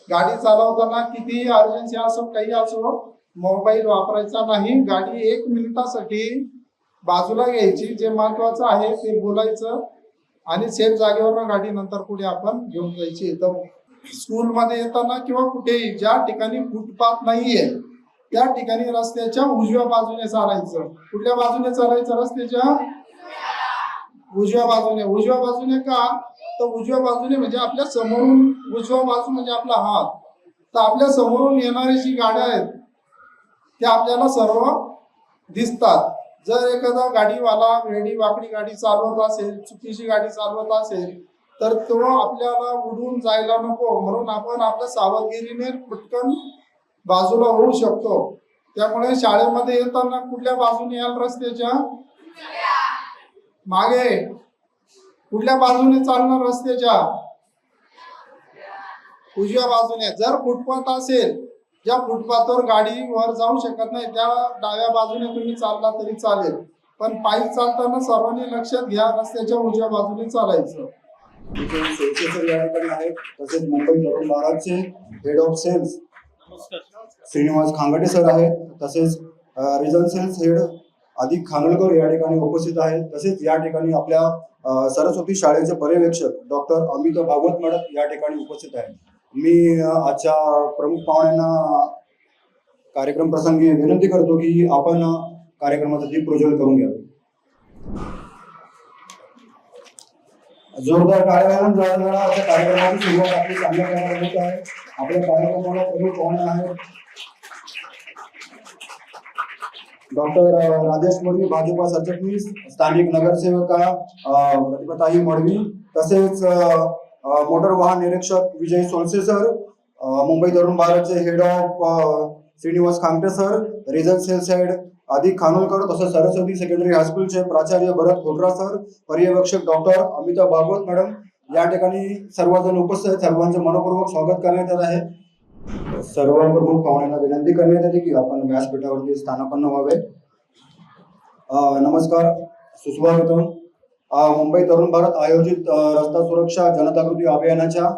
गाडी चालवताना कितीही अर्जन्सी असो काही असो मोबाईल वापरायचा नाही. गाडी 1 मिनिटासाठी बाजूला घ्यायची, जे महत्वाचं आहे ते बोलायचं आणि सेफ जागेवर गाडी नंतर पुढे आपण घेऊन जायची. तर स्कूलमध्ये येताना किंवा कुठेही ज्या ठिकाणी फुटपाथ नाहीये त्या ठिकाणी रस्त्याच्या उजव्या बाजूने चालायचं. कुठल्या बाजूने चालायचं? रस्त्याच्या उजव्या बाजूने. उजव्या बाजूने का? तर उजव्या बाजूने म्हणजे आपल्या समोरून, उजव्या बाजू म्हणजे आपला हात, तर आपल्या समोरून येणारी जी गाड्या आहेत त्या आपल्याला सर्व दिसतात. जर एखादा गाडीवाला वेडी वाकडी गाडी चालवत असेल, चुकीची गाडी चालवत असेल तर तो आपल्याला उडून जायला नको, म्हणून आपण आपल्या सावधगिरीने पटकन बाजूला होऊ शकतो. त्यामुळे शाळेमध्ये येताना कुठल्या बाजूने याल? रस्त्याच्या मागे. कुठल्या बाजूने चालणार? रस्त्याच्या उजव्या बाजूने. जर फुटपाथ असेल, ज्या फुटपाथवर गाडी वर जाऊ शकत नाही त्या डाव्या बाजूने तुम्ही चालला तरी चालेल, पण पायी चालताना सर्वांनी लक्षात घ्या रस्त्याच्या उजव्या बाजूने चालायचं. तसेच मुंबई तरुण भारतचे head of sales Srinivas Khangte sir आहेत. तसेच region sales head Adhik Khanolkar या ठिकाणी उपस्थित आहेत. तसेच या ठिकाणी आपल्या सरस्वती शाळेचे पर्यवेक्षक डॉक्टर अमित भागवत मॅडम या ठिकाणी उपस्थित आहेत. मी आजच्या प्रमुख पाहुण्यांना कार्यक्रम प्रसंगी विनंती करतो की आपण कार्यक्रमाचा दीप प्रज्वलित करून घ्यावे. जोरदार टाळ्या वाजवून जळजळा अशा कार्यक्रमाची सुरुवात आपली चांगल्या प्रकारे होत आहे. आपल्या कार्यक्रमाला प्रमुख पाहुणे आहेत डॉक्टर राजेश मडवी, भाजपा सरचिटणीस, स्थानिक नगरसेवका प्रतिभाताई मडवी, तसेच मोटर वाहन निरीक्षक विजय सोनसे सर, मुंबई तरुण भारतचे head of Srinivas Khangte sir, region sales head Adhik Khanolkar, तसेच सरस्वती सेकंडरी हायस्कूलचे प्राचार्य भरत खोटरा सर, पर्यवेक्षक डॉक्टर अमिता भागवत मॅडम या ठिकाणी सर्वजण उपस्थित आहेत. सर्वांचे मनपूर्वक स्वागत करण्यात येत आहे. सर्व प्रमुख पाहुण्यांना विनंती करण्यात येते की आपण व्यासपीठावरती स्थानापन्न व्हावे. नमस्कार, सुस्वागतम. मुंबई तरुण भारत आयोजित रस्ता सुरक्षा जनजागृती अभियानाच्या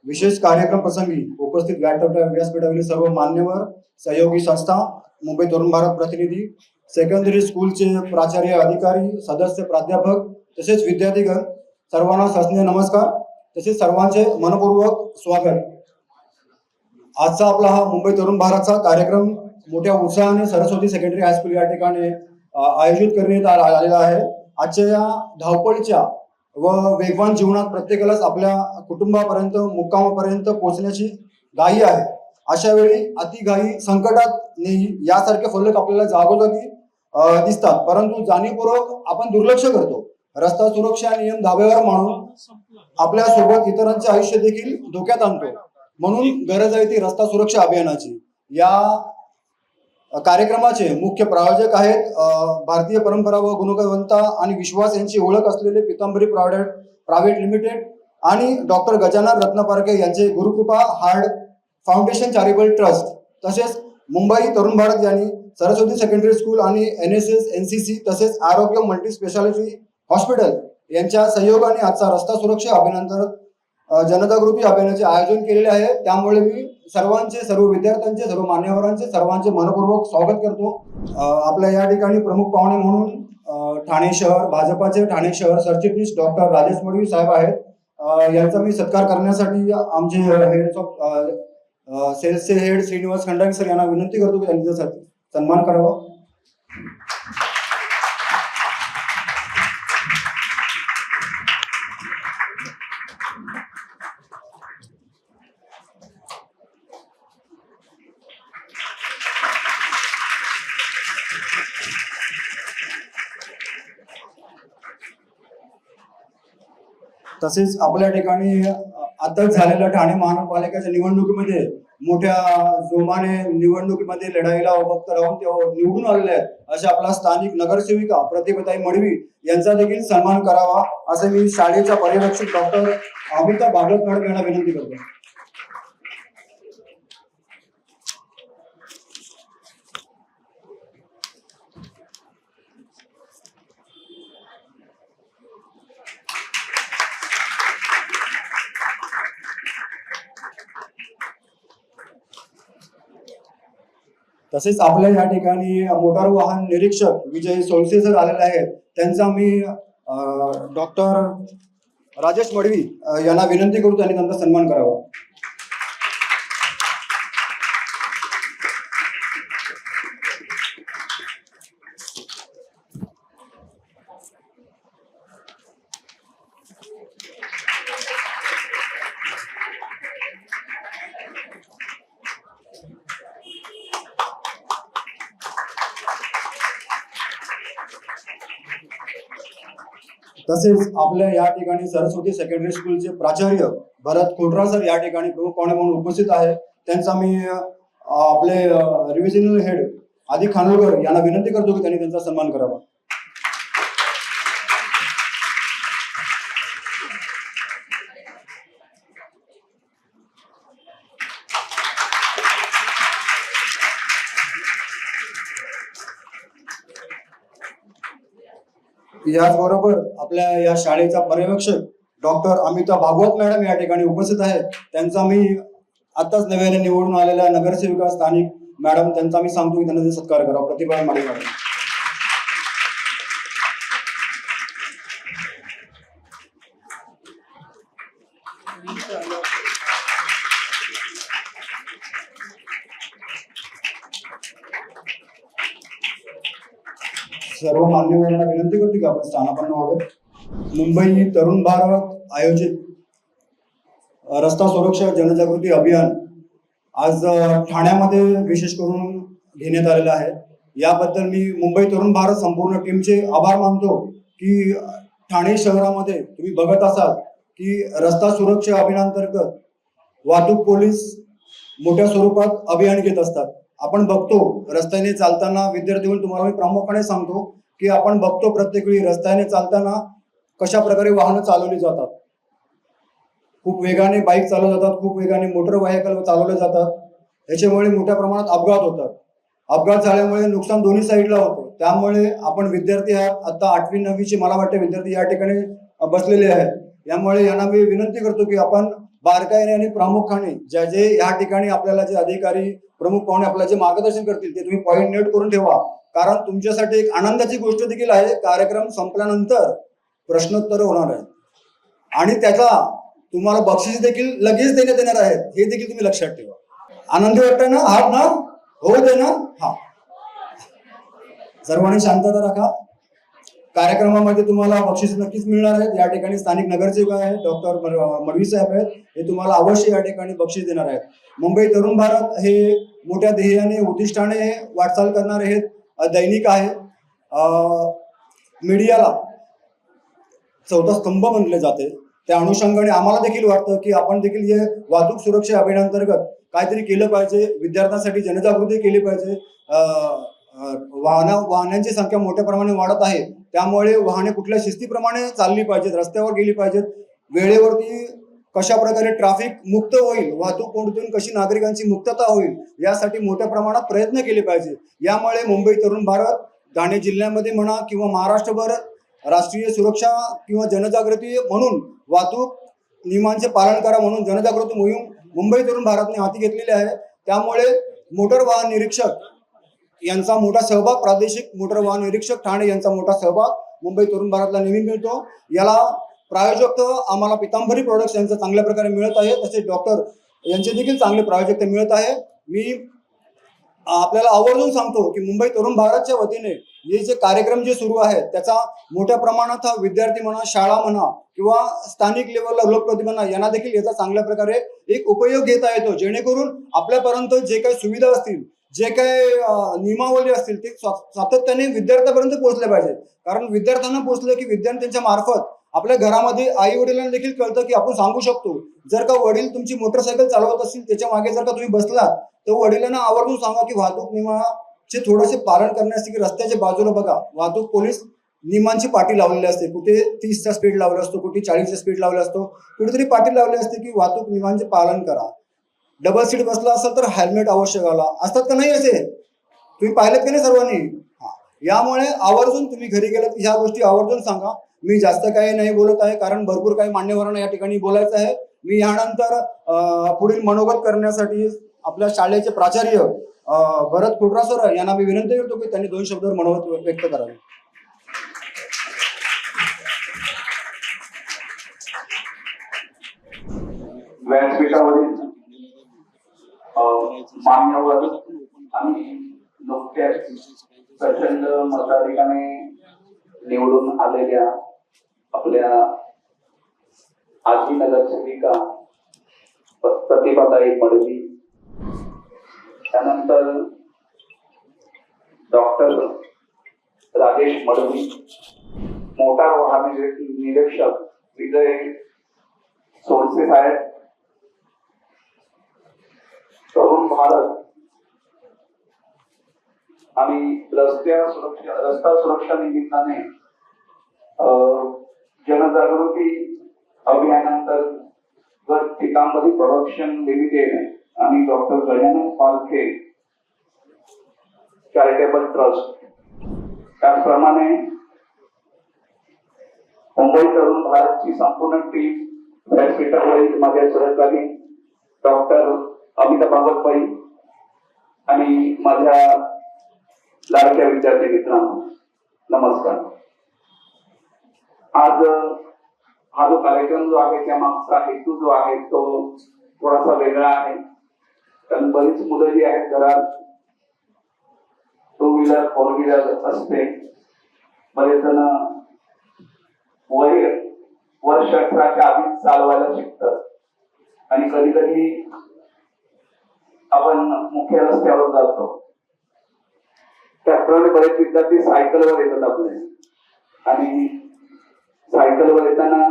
विशेष कार्यक्रम प्रसंगी उपस्थित व्यासपीठावरील सर्व मान्यवर, सहयोगी संस्था, मुंबई तरुण भारत प्रतिनिधी, सेकंडरी स्कूलचे प्राचार्य, अधिकारी, सदस्य, प्राध्यापक तसेच विद्यार्थीगण, सर्वांना सस्नेह नमस्कार. तसेच सर्वांचे मनपूर्वक स्वागत. आजचा आपला हा मुंबई तरुण भारतचा कार्यक्रम मोठ्या उत्साहाने सरस्वती सेकंडरी हायस्कूल या ठिकाणी आयोजित करण्यात आलेला आहे. आजच्या या धावपळीच्या व वेगवान जीवनात प्रत्येकालाच आपल्या कुटुंबापर्यंत, मुक्कामापर्यंत पोहोचण्याची घाई आहे. अशा वेळी अतिघाई संकटात नेही यासारखे फलक आपल्याला जागोजागी दिसतात, परंतु जाणीवपूर्वक आपण दुर्लक्ष करतो. रस्ता सुरक्षा नियम धाब्यावर मानून आपल्या सोबत इतरांचे आयुष्य देखील धोक्यात आणतो. म्हणून गरज आहे ती रस्ता सुरक्षा अभियानाची. या कार्यक्रमाचे मुख्य प्रायोजक आहेत भारतीय परंपरा व गुणवत्ता आणि विश्वास यांची ओळख असलेले पितांबरी प्रायव्हेट लिमिटेड आणि डॉक्टर गजानन रत्नपारखे यांचे Gurukrupa hard foundation charitable trust, तसेच मुंबई तरुण भारत यांनी सरस्वती सेकंडरी स्कूल आणि NSS NCC तसेच आरोग्य मल्टी स्पेशालिटी हॉस्पिटल यांच्या सहयोगाने आजचा रस्ता सुरक्षा अभियानांतर्गत जनजागृती अभियानाचे आयोजन केलेले आहे. त्यामुळे मी सर्वांचे, सर्व विद्यार्थ्यांचे, सर्व मान्यवरांचे सर्वांचे मनपूर्वक स्वागत करतो. आपल्या या ठिकाणी प्रमुख पाहुणे म्हणून ठाणे शहर भाजपाचे ठाणे शहर सरचिटणीस डॉक्टर राजेश मडवी साहेब आहेत. यांचा मी सत्कार करण्यासाठी आमचे हेड ऑफ सेल्सचे हेड श्रीनिवास खंडागळे सर यांना विनंती करतो की त्यांचा सन्मान करावा. तसेच आपल्या ठिकाणी आताच झालेल्या ठाणे महानगरपालिकेच्या निवडणुकीमध्ये मोठ्या जोमाने निवडणुकीमध्ये लढाईला वक्त राहून ते निवडून आलेले आहेत अशा आपला स्थानिक नगरसेविका प्रतिभाताई मडवी यांचा देखील सन्मान करावा असे मी शाळेचा पर्यवेक्षक डॉक्टर अमिता भागवत मॅडम यांना विनंती करतो. तसेच आपल्या या ठिकाणी मोटार वाहन निरीक्षक विजय सोळसे सर आलेले आहेत. त्यांचा मी डॉक्टर राजेश मडवी यांना विनंती करू त्यांनी त्यांचा सन्मान करावा. तसेच आपल्या या ठिकाणी सरस्वती सेकंडरी स्कूलचे प्राचार्य भरत खोटरा सर या ठिकाणी प्रमुख पाहुणे म्हणून उपस्थित आहे. त्यांचा मी आपले रिव्हिजनल हेड आदी खानोलकर यांना विनंती करतो की त्यांनी त्यांचा सन्मान करावा. याचबरोबर आपल्या या शाळेचा पर्यवेक्षक डॉक्टर अमिता भागवत मॅडम या ठिकाणी उपस्थित आहेत. त्यांचा मी आताच नव्याने निवडून आलेल्या नगरसेविका स्थानिक मॅडम त्यांचा मी सांगतो की त्यांना सत्कार करावा. प्रतिभा माळी मॅडम. सर्व मान्यवरांना विनंती करतो की आपण स्थानापन्न व्हावे. मुंबई तरुण भारत आयोजित रस्ता सुरक्षा जनजागृती अभियान आज ठाण्यामध्ये विशेष करून घेण्यात आलेलं आहे. याबद्दल मी मुंबई तरुण भारत संपूर्ण टीमचे आभार मानतो की ठाणे शहरामध्ये तुम्ही बघत असाल की रस्ता सुरक्षा अभियानांतर्गत वाहतूक पोलीस मोठ्या स्वरूपात अभियान घेत असतात. आपण बघतो रस्त्याने चालताना विद्यार्थी म्हणून तुम्हाला मी प्रामुख्याने सांगतो की आपण बघतो प्रत्येक वेळी रस्त्याने चालताना कशा प्रकारे वाहनं चालवली जातात. खूप वेगाने बाईक चालवल्या जातात, खूप वेगाने मोटर व्हेकल चालवले जातात. याच्यामुळे मोठ्या प्रमाणात अपघात होतात. अपघात झाल्यामुळे नुकसान दोन्ही साईडला होतं. त्यामुळे आपण विद्यार्थी आहात, आता 8वी 9वीचे मला वाटते विद्यार्थी या ठिकाणी बसलेले आहेत. यामुळे यांना मी विनंती करतो की आपण बारकाईने आणि प्रामुख्याने ज्या जे या ठिकाणी आपल्याला जे अधिकारी प्रमुख पाहुणे आपल्याला जे मार्गदर्शन करतील ते तुम्ही पॉईंट नोट करून ठेवा. कारण तुमच्यासाठी एक आनंदाची गोष्ट देखील आहे. कार्यक्रम संपल्यानंतर प्रश्नोत्तर होणार आहेत आणि त्याचा तुम्हाला बक्षीस देखील लगेच देण्यात येणार आहेत. हे देखील तुम्ही लक्षात ठेवा. आनंदी वाटतंय ना? हात ना हो दे ना. हा, सर्वांनी शांतता राखा. कार्यक्रमामध्ये तुम्हाला बक्षीस नक्कीच मिळणार आहेत. या ठिकाणी स्थानिक नगरसेवक आहेत डॉक्टर मडवी साहेब आहेत. हे तुम्हाला अवश्य या ठिकाणी बक्षीस देणार आहेत. मुंबई तरुण भारत हे मोठ्या ध्येयाने उद्दिष्टाने वाटचाल करणारे हे दैनिक आहे. मीडियाला चौथा स्तंभ म्हणले जाते. त्या अनुषंगाने आम्हाला देखील वाटतं की आपण देखील हे वाहतूक सुरक्षा अभियानांतर्गत काहीतरी केलं पाहिजे. विद्यार्थ्यांसाठी जनजागृती केली पाहिजे. वाहनांची संख्या मोठ्या प्रमाणे वाढत आहे. त्यामुळे वाहने कुठल्या शिस्तीप्रमाणे चालली पाहिजेत, रस्त्यावर गेली पाहिजेत, वेळेवरती कशा प्रकारे ट्रॅफिक मुक्त होईल, वाहतूक कोंडीतून कशी नागरिकांची मुक्तता होईल यासाठी मोठ्या प्रमाणात प्रयत्न केले पाहिजे. यामुळे मुंबई तरुण भारत ठाणे जिल्ह्यामध्ये म्हणा किंवा महाराष्ट्रभर राष्ट्रीय सुरक्षा किंवा जनजागृती म्हणून वाहतूक नियमांचे पालन करा म्हणून जनजागृती मोहीम मुंबई तरुण भारतने हाती घेतलेली आहे. त्यामुळे मोटर वाहन निरीक्षक यांचा मोठा सहभाग, प्रादेशिक मोटर वाहन निरीक्षक ठाणे यांचा मोठा सहभाग मुंबई तरुण भारतला नेहमी मिळतो. याला प्रायोजक आम्हाला पितांबरी प्रोडक्ट्स यांचा चांगल्या प्रकारे मिळत आहे. तसेच डॉक्टर यांचे देखील चांगले प्रायोजक मिळत आहे. मी आपल्याला आवर्जून सांगतो की मुंबई तरुण भारतच्या वतीने हे जे कार्यक्रम जे सुरू आहेत त्याचा मोठ्या प्रमाणात हा विद्यार्थी म्हणा, शाळा म्हणा किंवा स्थानिक लेवलला लोकप्रतिनिधी यांना देखील याचा चांगल्या प्रकारे एक उपयोग घेता येतो. जेणेकरून आपल्यापर्यंत जे काही सुविधा असतील, जे काही नियमावली असतील ते सातत्याने विद्यार्थ्यापर्यंत पोहोचले पाहिजे. कारण विद्यार्थ्यांना पोहोचले की विद्यार्थ्यांच्या मार्फत आपल्या घरामध्ये आई वडिलांना देखील कळतं की आपण सांगू शकतो. जर का वडील तुमची मोटरसायकल चालवत असतील, त्याच्या मागे जर का तुम्ही बसलात तर वडिलांना आवर्जून सांगा की वाहतूक नियमाचे थोडेसे पालन करण्यासाठी की रस्त्याच्या बाजूला बघा वाहतूक पोलीस नियमांची पाटी लावलेली असते. कुठे 30चा स्पीड लावला असतो, कुठे 40चा स्पीड लावला असतो, कुठेतरी पाटी लावली असते की वाहतूक नियमांचे पालन करा. डबल सीट बसला असेल तर हेल्मेट आवश्यक असतात का नाही असे तुम्ही पाहिलेत का नाही सर्वांनी? यामुळे आवर्जून तुम्ही घरी गेलात की ह्या गोष्टी आवर्जून सांगा. मी जास्त काही नाही बोलत आहे कारण भरपूर काही मान्यवरांना या ठिकाणी बोलायचं आहे. मी यानंतर पुढील मनोगत करण्यासाठी आपल्या शाळेचे प्राचार्य भरत कुटरा सर यांना मी विनंती करतो की त्यांनी 2 शब्दावर मनोगत व्यक्त करावे. व्यासपीठावरील मान्यवर आणि नुकत्याच प्रचंड मताधिकाने निवडून आलेल्या आपल्या आजी नगरसेविका प्रतिभाताई मडवी, त्यानंतर डॉक्टर राजेश मडवी, मोटार वाहन निरीक्षक विजय सोळसे साहेब, तरुण भारत आणि रस्ता सुरक्षा निमित्ताने जनजागृती अभियानांतर्गत पितांबरी प्रोडक्शन लिमिटेड आणि डॉक्टर गजानन पालखे चॅरिटेबल ट्रस्ट, त्याचप्रमाणे मुंबई तरुण भारतची संपूर्ण टीम, व्यासपीठावरील माझ्या सहकारी डॉक्टर अमिता बागतबाई आणि माझ्या लाडक्या विद्यार्थी मित्रांनो, नमस्कार. आज हा जो कार्यक्रम जो आहे त्यामागचा हेतू जो आहे तो थोडासा वेगळा आहे. कारण बरीच मुलं जी आहेत घरात, 2 व्हीलर 4 व्हीलर असते, बरेच जण वर्ष 18च्या आधीच चालवायला शिकतात आणि कधी कधी आपण मुख्य रस्त्यावर जातो, त्याप्रमाणे बरेच विद्यार्थी सायकलवर येतात आपले, आणि सायकलवर येताना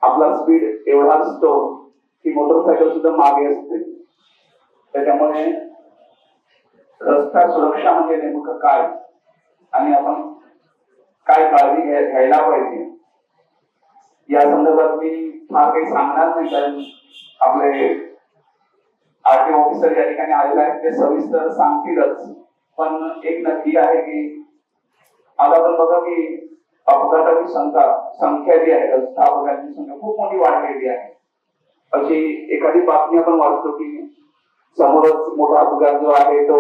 आपला स्पीड एवढा असतो की मोटरसायकल सुद्धा मागे असते. त्याच्यामुळे रस्ता सुरक्षा म्हणजे नेमकं काय आणि आपण काय काळजी घ्यायला पाहिजे या संदर्भात मी फार काही सांगणार नाही, कारण आपले आरटीओ ऑफिसर या ठिकाणी आलेले आहेत, ते सविस्तर सांगतीलच. पण एक नक्की आहे की आता आपण बघा की अपघाताची संख्या जी आहे, रस्ता अपघाताची संख्या खूप मोठी वाढलेली आहे. अशी एखादी बातमी आपण वाचतो की समोरच मोठा अपघात जो आहे तो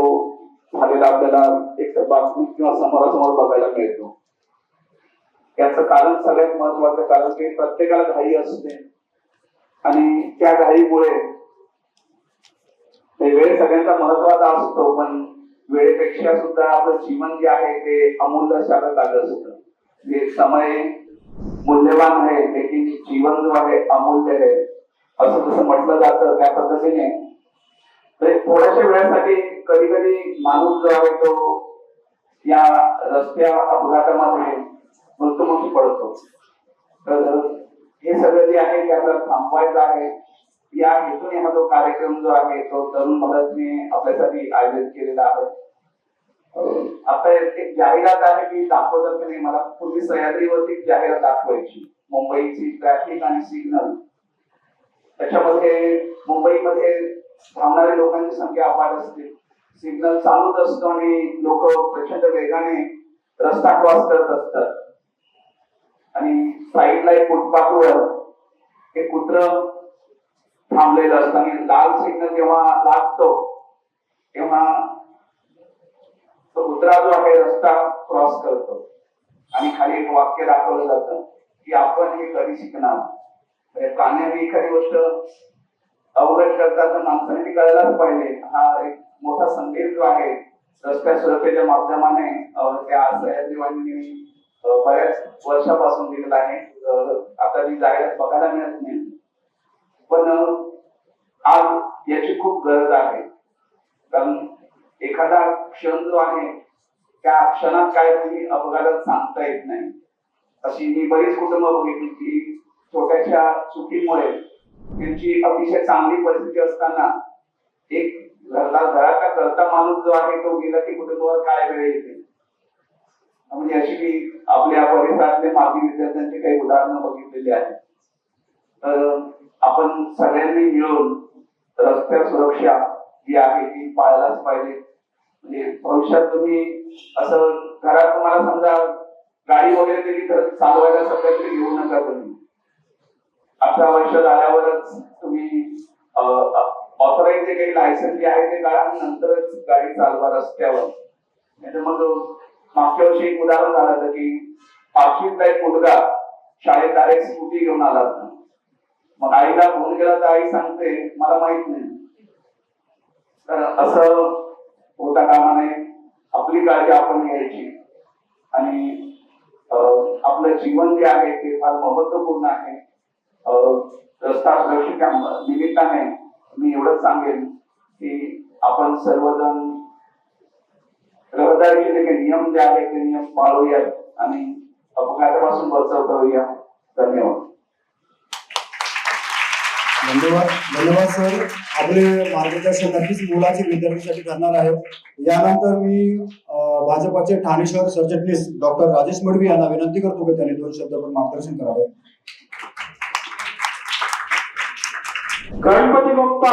झालेला आपल्याला एक बातमी किंवा समोरासमोर बघायला मिळतो. याचं कारण सगळ्यात महत्वाचं कारण की प्रत्येकाला घाई असते आणि त्या घाईमुळे वेळ सगळ्यांचा महत्वाचा असतो, पण वेळेपेक्षा सुद्धा आपलं जीवन जे आहे ते अमूल्य असं असतं. जे समय मूल्यवान आहे लेकिन जीवन जो आहे अमूल्य आहे असं जसं म्हटलं जातं त्या पद्धतीने थोड्याशा वेळासाठी कधी कधी माणूस जो आहे तो या रस्त्या अपघातामध्ये मृत्युमुखी पडतो. तर हे सगळं जे आहे ते आपल्याला थांबवायचं आहे. या हेतूने हा जो कार्यक्रम जो आहे तो तरुण भारतने आपल्यासाठी आयोजित केलेला आहे. आता एक जाहिरात आहे की दाखवतात की नाही, मला पूर्वी सह्याद्रीवरती जाहिरात दाखवायची मुंबईची ट्रॅफिक आणि सिग्नल. त्याच्यामध्ये मुंबईमध्ये धावणाऱ्या लोकांची संख्या अपार असते, सिग्नल चालूच असतो आणि लोक प्रचंड वेगाने रस्ता क्रॉस करत असतात आणि साईडला एक फुटपाथवर एक कुत्र थांबलेलं असतं आणि लाल सिग्नल जेव्हा लागतो तेव्हा तो कुत्रा जो आहे रस्ता क्रॉस करतो आणि खाली एक वाक्य दाखवलं जातं की आपण हे कधी शिकणार. प्राण्याने एखादी गोष्ट अवगत करतात तर माणसाने ती कळायलाच पाहिजे. हा एक मोठा संदेश जो आहे रस्त्या सुरक्षेच्या माध्यमाने त्या सह्याद्रीवाहिनीने बऱ्याच वर्षापासून दिलेला आहे. आता ती जाहिरात बघायला मिळत नाही, पण आज याची खूप गरज आहे. कारण एखादा क्षण जो आहे त्या क्षणात काय होईल अपघातात सांगता येत नाही. अशी मी बरीच कुटुंब बघितली की छोट्याशा चुकीमुळे त्यांची अतिशय चांगली परिस्थिती असताना एक घराचा करता माणूस जो आहे तो गेला की कुटुंबावर काय वेळ येते. म्हणजे अशी मी आपल्या परिसरातले माजी विद्यार्थ्यांची काही उदाहरणं बघितलेली आहेत. तर आपण सगळ्यांनी मिळून रस्त्या सुरक्षा जी आहे ती पाळायलाच पाहिजे. म्हणजे भविष्यात तुम्ही असं घरात तुम्हाला समजा गाडी वगैरे दिली तर चालवायला सध्या तरी घेऊ नका. तुम्ही 18 वर्ष झाल्यावरच तुम्ही ऑथराईज जे काही लायसन्स जे आहे ते काढा आणि नंतरच गाडी चालवा रस्त्यावर. नाही तर मग मागच्या वर्षी एक उदाहरण झालं होतं की 5वीतला एक मुलगा शाळेत डायरेक्ट स्कूटी घेऊन आला होता. मग आईला फोन केला तर आई सांगते मला माहित नाही. तर असं होता कामा नये. आपली काळजी आपण घ्यायची आणि आपलं जीवन जे आहे ते फार महत्वपूर्ण आहे. रस्ता सुरक्षेच्या निमित्ताने मी एवढंच सांगेन की आपण सर्वजण रहदारीचे जे काही नियम जे आहेत ते नियम पाळूयात आणि अपघातापासून बचाव करूया. धन्यवाद. धन्यवाद सर. आपले मार्गदर्शन नक्कीच मुलाचे विद्यार्थ्यांसाठी करणार आहे. यानंतर मी भाजपाचे ठाणे शहर सरचिटणीस डॉक्टर राजेश मडवी यांना विनंती करतो की त्यांनी 2 शब्दावर मार्गदर्शन करावे. गणपती बाप्पा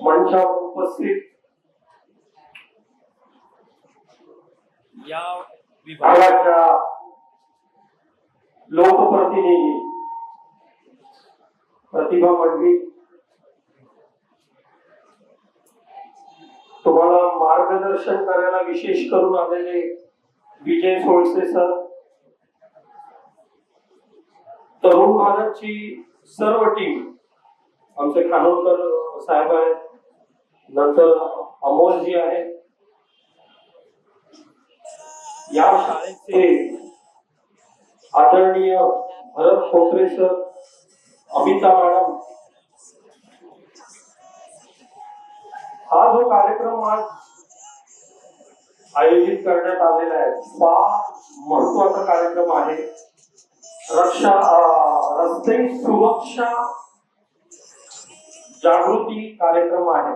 मंचावर उपस्थित या विभागाच्या लोकप्रतिनिधी प्रतिभा मडवी, तुम्हाला मार्गदर्शन करायला विशेष करून आलेले विजय सोळसे सर, तरुण भारतची सर्व टीम, आमचे खानोलकर साहेब आहेत, नंतर अमोलजी आहेत, या शाळेचे आदरणीय भरत खोकरे सर, अमिता मॅडम, हा जो कार्यक्रम आज आयोजित करण्यात आलेला आहे फार महत्वाचा कार्यक्रम आहे. रस्ते सुरक्षा जागृती कार्यक्रम आहे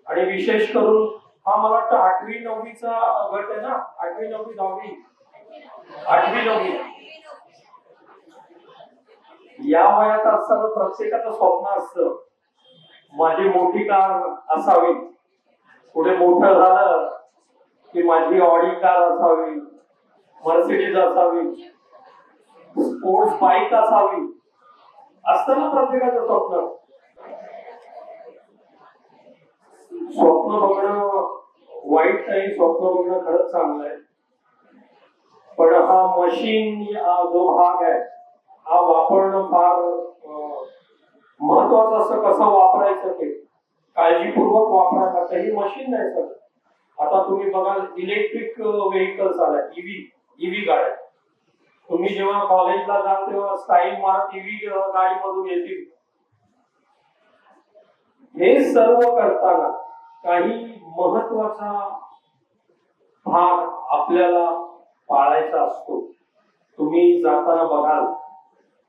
आणि विशेष करून हा मला वाटतं 8वी 9वीचा गट आहे ना. 8वी 9वी 9वी या वयात असताना प्रत्येकाचं स्वप्न असतं माझी मोठी कार असावी, पुढे मोठं झालं की माझी ऑडी कार असावी, मर्सिडीज असावी, स्पोर्ट्स बाईक असावी, असतं ना प्रत्येकाचं स्वप्न. स्वप्न बघणं वाईट नाही, स्वप्न बघणं खरंच चांगलं आहे. पण हा मशीन जो भाग आहे हा वापरणं फार महत्वाचं असतं. कसं वापरायचं ते काळजीपूर्वक वापरायला. काही मशीन नाही सर. आता तुम्ही बघाल इलेक्ट्रिक व्हेकल्स आल्या, ईव्ही गाड्या. तुम्ही जेव्हा कॉलेजला जाल तेव्हा स्टाईल मारत ईव्ही गाडीमधून येतील. हे सर्व करताना काही महत्वाचा भाग आपल्याला पाळायचा असतो. तुम्ही जाताना बघाल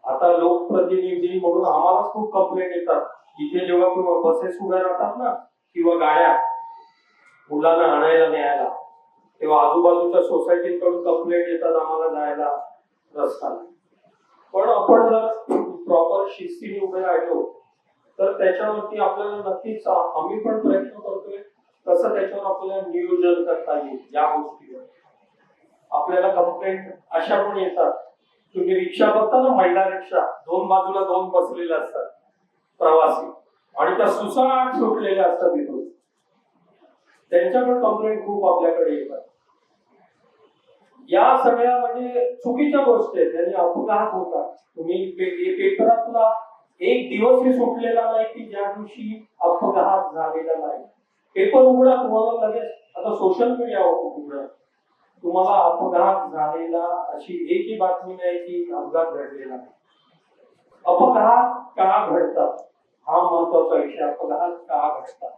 आता लोकप्रतिनिधी म्हणून आम्हालाच खूप कंप्लेंट येतात. इथे जेव्हा किंवा बसेस उभ्या राहतात ना किंवा गाड्या मुलांना आणायला न्यायला, तेव्हा आजूबाजूच्या सोसायटीकडून कंप्लेंट येतात आम्हाला जायला रस्ता नाही. पण आपण जर प्रॉपर शिस्तीने उभे राहिलो तर त्याच्यावरती आपल्याला नक्कीच आम्ही पण प्रयत्न करतोय कसं त्याच्यावर आपल्याला नियोजन करता येईल. या गोष्टीवर आपल्याला कंप्लेंट अशा पण येतात. तुम्ही रिक्षा बघता ना, महिला रिक्षा, 2 बाजूला 2 बसलेल्या असतात प्रवासी आणि त्या सुसाट सुटलेल्या असतात तिथून. त्यांच्या पण कंप्लेंट खूप आपल्याकडे येतात. या सगळ्या म्हणजे चुकीच्या गोष्टी आहेत, त्यांनी अपघात होतात. तुम्ही पेपरातला एक दिवसही सुटलेला नाही की ज्या दिवशी अपघात झालेला नाही. पेपर उघडा, तुम्हाला लगेच आता सोशल मीडिया उघडा, तुम्हाला अपघात झालेला अशी एकही बातमी नाही की अपघात घडलेला नाही. अपघात का घडतात हा महत्वाचा विषय. अपघात का घडतात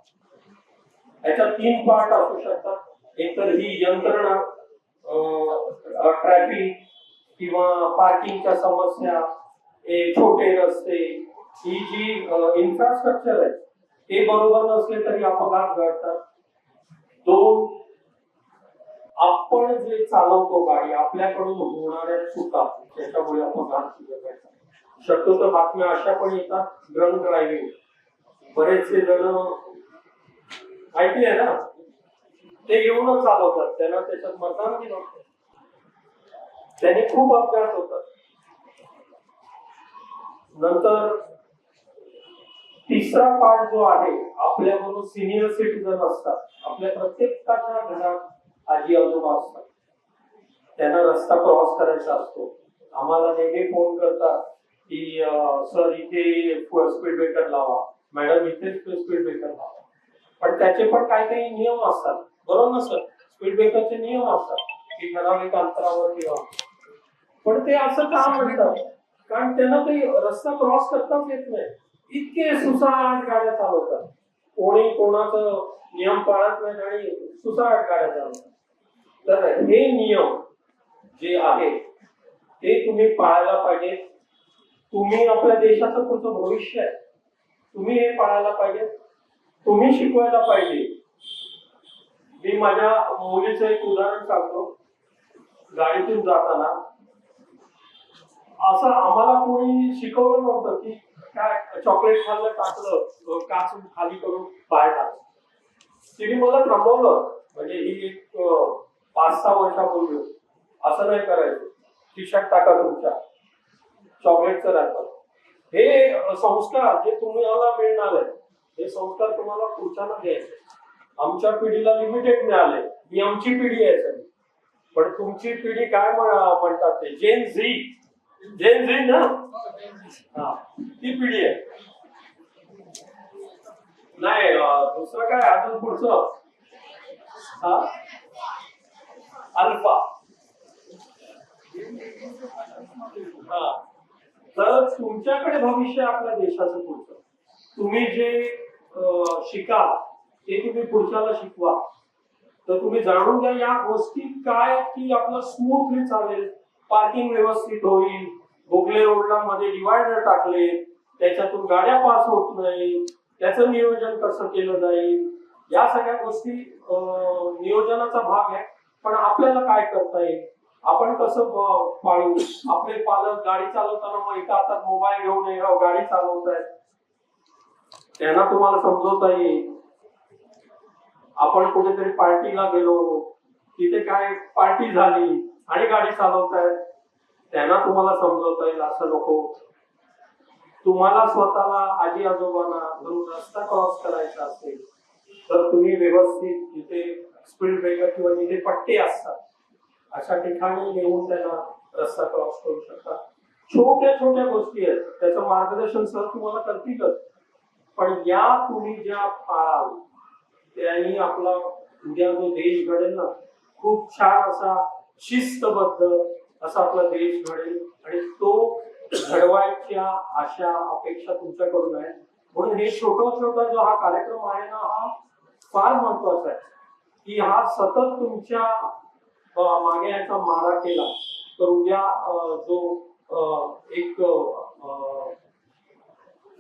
याच्या 3 पार्ट असू शकतात. एक तर ही यंत्रणा, ट्रॅफिक किंवा पार्किंगच्या समस्या, छोटे रस्ते, ही जी इन्फ्रास्ट्रक्चर आहे ते बरोबर नसले तरी अपघात घडतात. 2, आपण जे चालवतो गाडी, आपल्याकडून होणाऱ्या चुका त्याच्यामुळे अपघात घडतात. शक्यतो बातम्या अशा पण येतात ड्रंक ड्रायव्हिंग. बरेचसे जण माहिती आहे ना, ते येऊनच चालवतात, त्यांना त्याच्यात मतांती नसते, त्याने खूप अपघात होतात. नंतर तिसरा पार्ट जो आहे, आपल्याबरोबर सिनियर सिटीजन असतात, आपल्या प्रत्येकाच्या घरात आजी आजोबा असतात, त्यांना रस्ता क्रॉस करायचा असतो. आम्हाला नेहमी फोन करतात की सर इथे स्पीड ब्रेकर लावा, मॅडम इथे स्पीड ब्रेकर लावा. पण त्याचे पण काही काही नियम असतात, बरोबर ना सर? स्पीड ब्रेकरचे नियम असतात की ठराविक अंतरावर किंवा, पण ते असं का म्हणतात? कारण त्यांना ते रस्ता क्रॉस करताच येत नाही. इतके सुसाट गाड्या चालवतात, कोणी कोणाचं नियम पाळत नाही आणि सुसाट गाड्या चालवतात. तर हे नियम जे आहे ते तुम्ही पाळायला पाहिजे. तुम्ही आपल्या देशाचं पुढचं भविष्य आहे, तुम्ही हे पाळायला पाहिजे, तुम्ही शिकवायला पाहिजे. मी माझ्या मुलीचं एक उदाहरण सांगतो. गाडीतून जाताना असं आम्हाला कोणी शिकवलं नव्हतं की काय चॉकलेट खाल्लं, टाकलं, काच खाली करून बाहेर टाकलं. तिने मला थांबवलं, म्हणजे ही एक 5-6 वर्षापूर्वी. असं नाही करायचं, खिशात टाका तुमच्या चॉकलेटचं राहतं. हे संस्कार जे तुम्हाला मिळणार आहे, हे संस्कार तुम्हाला पुढच्याला द्यायचे. आमच्या पिढीला लिमिटेड मिळाले, ही आमची पिढी आहे सगळी. पण तुमची पिढी काय म्हणतात ते, जेन झी ना, हा ती पिढी आहे. नाही दुसरं काय अजून पुढचं, हा अल्फा. हा, तर तुमच्याकडे भविष्य आपल्या देशाचं पुढचं. तुम्ही जे शिकाल ते तुम्ही पुढच्याला शिकवा. तर तुम्ही जाणून घ्या या गोष्टी काय, की आपलं स्मूथली चालेल, पार्किंग व्यवस्थित होईल, गोखले रोडला मध्ये डिवायडर टाकले, त्याच्यातून गाड्या पास होत नाही, त्याचं नियोजन कसं केलं जाईल, या सगळ्या गोष्टी नियोजनाचा भाग आहे. पण आपल्याला काय करता येईल, आपण कसं पाळू. आपले पालक गाडी चालवताना मग एका हातात मोबाईल घेऊन गाडी चालवतायत, त्यांना तुम्हाला समजवता येईल. आपण कुठेतरी पार्टीला गेलो, तिथे काय पार्टी झाली आणि गाडी चालवतायत, त्यांना तुम्हाला समजवता येईल. असं नको. तुम्हाला स्वतःला आजी आजोबांना घरून रस्ता क्रॉस करायचा असेल तर तुम्ही व्यवस्थित जिथे स्पीड ब्रेकर किंवा जिथे पट्टे असतात अशा ठिकाणी नेऊन त्यांना रस्ता क्रॉस करू शकता. छोट्या छोट्या गोष्टी आहेत, त्याचं मार्गदर्शन सर तुम्हाला करतीलच. पण या तुम्ही ज्या पाळाल त्यांनी आपला उद्या जो देश घडेल ना, खूप छान असा शिस्तबद्ध असा आपला देश घडेल. आणि तो घडवायच्या आशा अपेक्षा तुमच्याकडून आहे. म्हणून हे छोटा जो हा कार्यक्रम आहे ना, हा फार महत्वाचा आहे की हा सतत तुमच्या मागे याचा मारा केला तर उद्या जो एक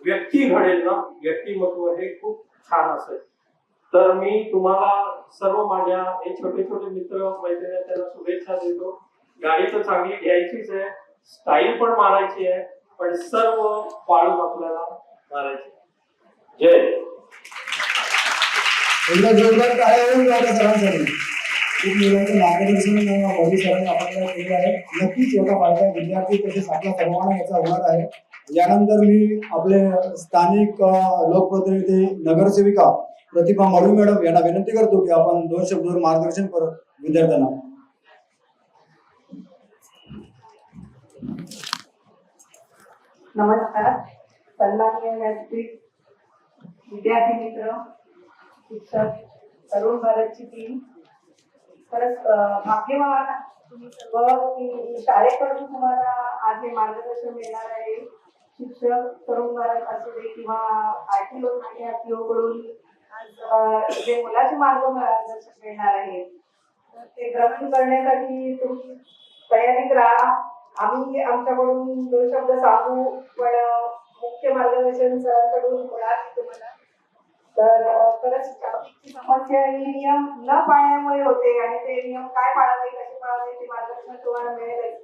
व्यक्ती घडेल ना, व्यक्तिमत्व हे खूप छान असेल. तर मी तुम्हाला सर्व माझ्या हे छोटे छोटे मित्र मैत्रिणी त्यांना शुभेच्छा देतो. गाडी तर चांगली घ्यायचीच आहे, स्टाईल पण मारायची आहे, पण सर्व पाळून आपल्याला मारायची. जय. एकदा जोरदार टाळ्या होऊन जातात सरांसाठी. खूप मुलांचं मार्गदर्शन मोदी सरांनी आपल्याला केलं आहे. नक्कीच याचा फायदा विद्यार्थी तसेच आपल्या सर्वांना याचा होणार आहे. यानंतर मी आपले स्थानिक लोकप्रतिनिधी नगरसेविका प्रतिभा मळू मॅडम यांना विनंती करतो की आपण 2 शब्दावर मार्गदर्शन करत विद्यार्थ्यांना. नमस्कार. सन्माननीय व्यासपीठ, विद्यार्थी मित्र, शिक्षक, तरुण भारतची टीम, खरंच भाग्यवान तुम्ही सर्व की शाळेकडून तुम्हाला आज हे मार्गदर्शन मिळणार आहे. शिक्षक, तरुण भारत असू दे किंवा IT लोक आणि FPO कडून आज जे मुलाचे मार्गदर्शन मिळणार आहे तर ते ग्रहण करण्यासाठी तुम्ही तयारीत राहा. आम्ही आमच्याकडून 2 शब्द सांगू, पण मुख्य मार्गदर्शन सरांकडून होणार तुम्हाला. तर खरंच ट्रॅफिकची समस्या ही नियम न पाळण्यामुळे होते आणि ते नियम काय पाळावे, कसे पाळावे ते मार्गदर्शन तुम्हाला मिळेल.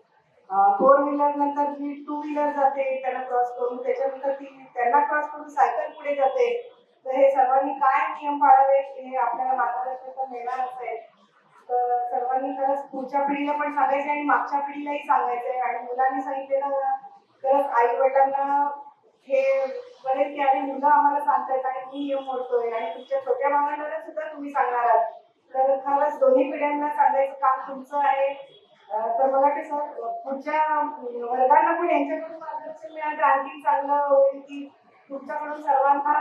4 व्हीलर नंतर जी 2 व्हीलर जाते त्यांना क्रॉस करून, त्याच्यानंतर ती त्यांना क्रॉस करून सायकल पुढे जाते. तर हे सर्वांनी काय नियम पाळावे हे आपल्याला मार्गदर्शन मिळणार असेल. तर सर्वांनी खरंच पुढच्या पिढीला पण सांगायचं आणि मागच्या पिढीलाही सांगायचंय. आणि मुलांनी सांगितलेलं खरंच आई वडिलांना हे बरेच त्याने मुलं आम्हाला सांगतात आणि मी हे मोडतोय आणि तुमच्या छोट्या भावांना सुद्धा तुम्ही सांगणार आहात. तर खरंच दोन्ही पिढ्यांना सांगायचं काम तुमचं आहे. तर मला कसं पुढच्या वर्गांना पण यांच्याकडून मार्गदर्शन मिळालं आणखी चांगलं होईल की तुमच्याकडून सर्वांना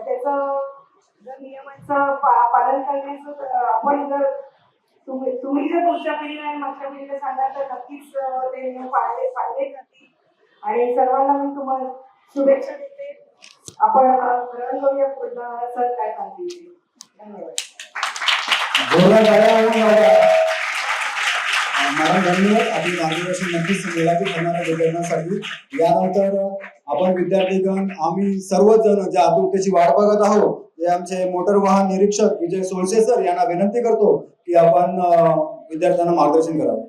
त्याचं जर नियमांचं पालन करण्याचं आपण जर तुम्ही जर पुढच्या पिढीला आणि मागच्या पिढीला सांगाल तर नक्कीच ते नियम पाळले जातील. आणि सर्वांना मी तुम्हाला शुभेच्छा देते. आपण ग्रहण करूया पुढलं सर काय सांगतील. धन्यवाद. मॅडम धन्यवाद. आपली मार्गदर्शन नक्कीच मिळावी करणाऱ्या विद्यार्थ्यांसाठी. यानंतर आपण विद्यार्थीगण आम्ही सर्वजण ज्या आतुरतेची वाट बघत आहोत ते आमचे मोटर वाहन निरीक्षक विजय सोळसे सर यांना विनंती करतो की आपण विद्यार्थ्यांना मार्गदर्शन करावं.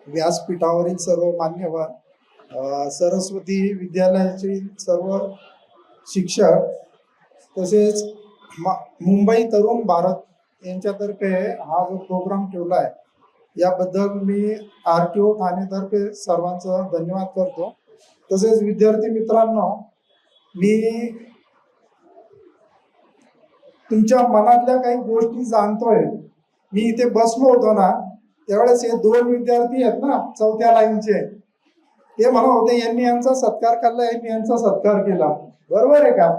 व्यासपीठावरील सर्व मान्यवर, सरस्वती विद्यालयाचे सर्व शिक्षक, तसेच मुंबई तरुण भारत यांच्यातर्फे हा जो प्रोग्राम ठेवला आहे याबद्दल मी RTO ठाणेतर्फे सर्वांचं धन्यवाद करतो. तसेच विद्यार्थी मित्रांनो, मी तुमच्या मनातल्या काही गोष्टी जाणतोय. मी इथे बसलो होतो ना त्यावेळेस हे 2 विद्यार्थी आहेत ना 4थ्या लाईनचे, ते म्हणत होते यांनी यांचा सत्कार केला, यांनी यांचा सत्कार केला. बरोबर आहे का?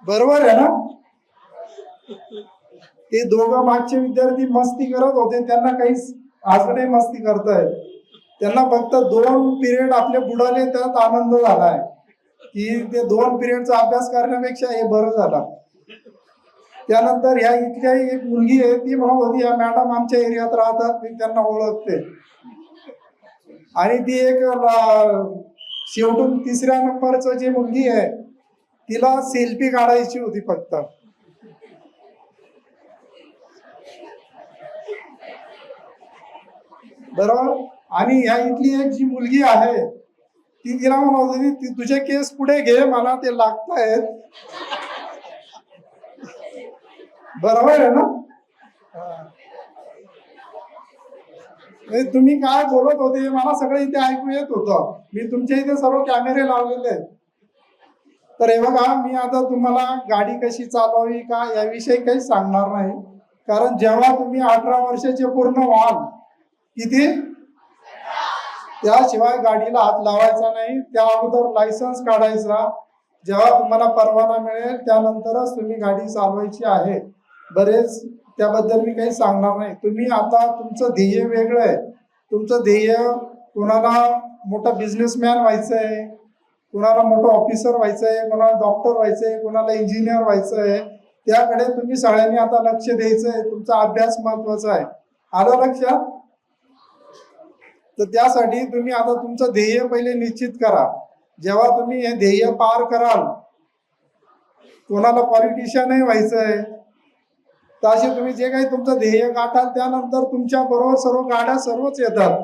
बरोबर आहे ना? ते दोघं मागचे विद्यार्थी मस्ती करत होते, त्यांना काहीच आज नाही मस्ती करतायत. त्यांना फक्त 2 पिरियड आपले बुडाले त्यात आनंद झालाय की ते 2 पिरियडचा अभ्यास करण्यापेक्षा हे बरं झालं. त्यानंतर ह्या इथल्या एक मुलगी आहे, ती म्हणत होती या मॅडम आमच्या एरियात राहतात, मी त्यांना ओळखते. आणि ती एक शेवटून 3ऱ्या नंबरचं जी मुलगी आहे तिला सेल्फी काढायची होती फक्त. बरोबर. आणि ह्या इथली एक जी मुलगी आहे ती तिला म्हणत होती ती तुझे केस पुढे घे, मला ते लागतायत. बरोबर आहे ना? तुम्ही काय बोलत होते मला सगळं इथे ऐकू येत होतं. मी तुमच्या इथे सर्व कॅमेरे लावलेले आहेत. तर हे बघा, मी आता तुम्हाला गाडी कशी चालवावी का याविषयी काही सांगणार नाही, कारण जेव्हा तुम्ही 18 वर्षाचे पूर्ण व्हाल, किती, त्याशिवाय गाडीला हात लावायचा नाही. त्या अगोदर लायसन्स काढायचा. जेव्हा तुम्हाला परवाना मिळेल त्यानंतरच तुम्ही गाडी चालवायची आहे. बरेच त्याबद्दल मी काही सांगणार नाही. तुम्ही आता तुमचं ध्येय वेगळं आहे. तुमचं ध्येय कोणाला मोठा बिझनेसमॅन व्हायचं आहे, कोणाला मोठं ऑफिसर व्हायचं आहे, कोणाला डॉक्टर व्हायचं आहे, कोणाला इंजिनियर व्हायचं आहे. त्याकडे तुम्ही सगळ्यांनी आता लक्ष द्यायचं आहे. तुमचा अभ्यास महत्वाचा आहे. आलं लक्षात? तर त्यासाठी तुम्ही आता तुमचं ध्येय पहिले निश्चित करा. जेव्हा तुम्ही हे ध्येय पार कराल, कोणाला पॉलिटिशियनही व्हायचं आहे, तर असे तुम्ही जे काही तुमचं ध्येय गाठाल त्यानंतर तुमच्या बरोबर सर्व गाड्या सर्वच येतात.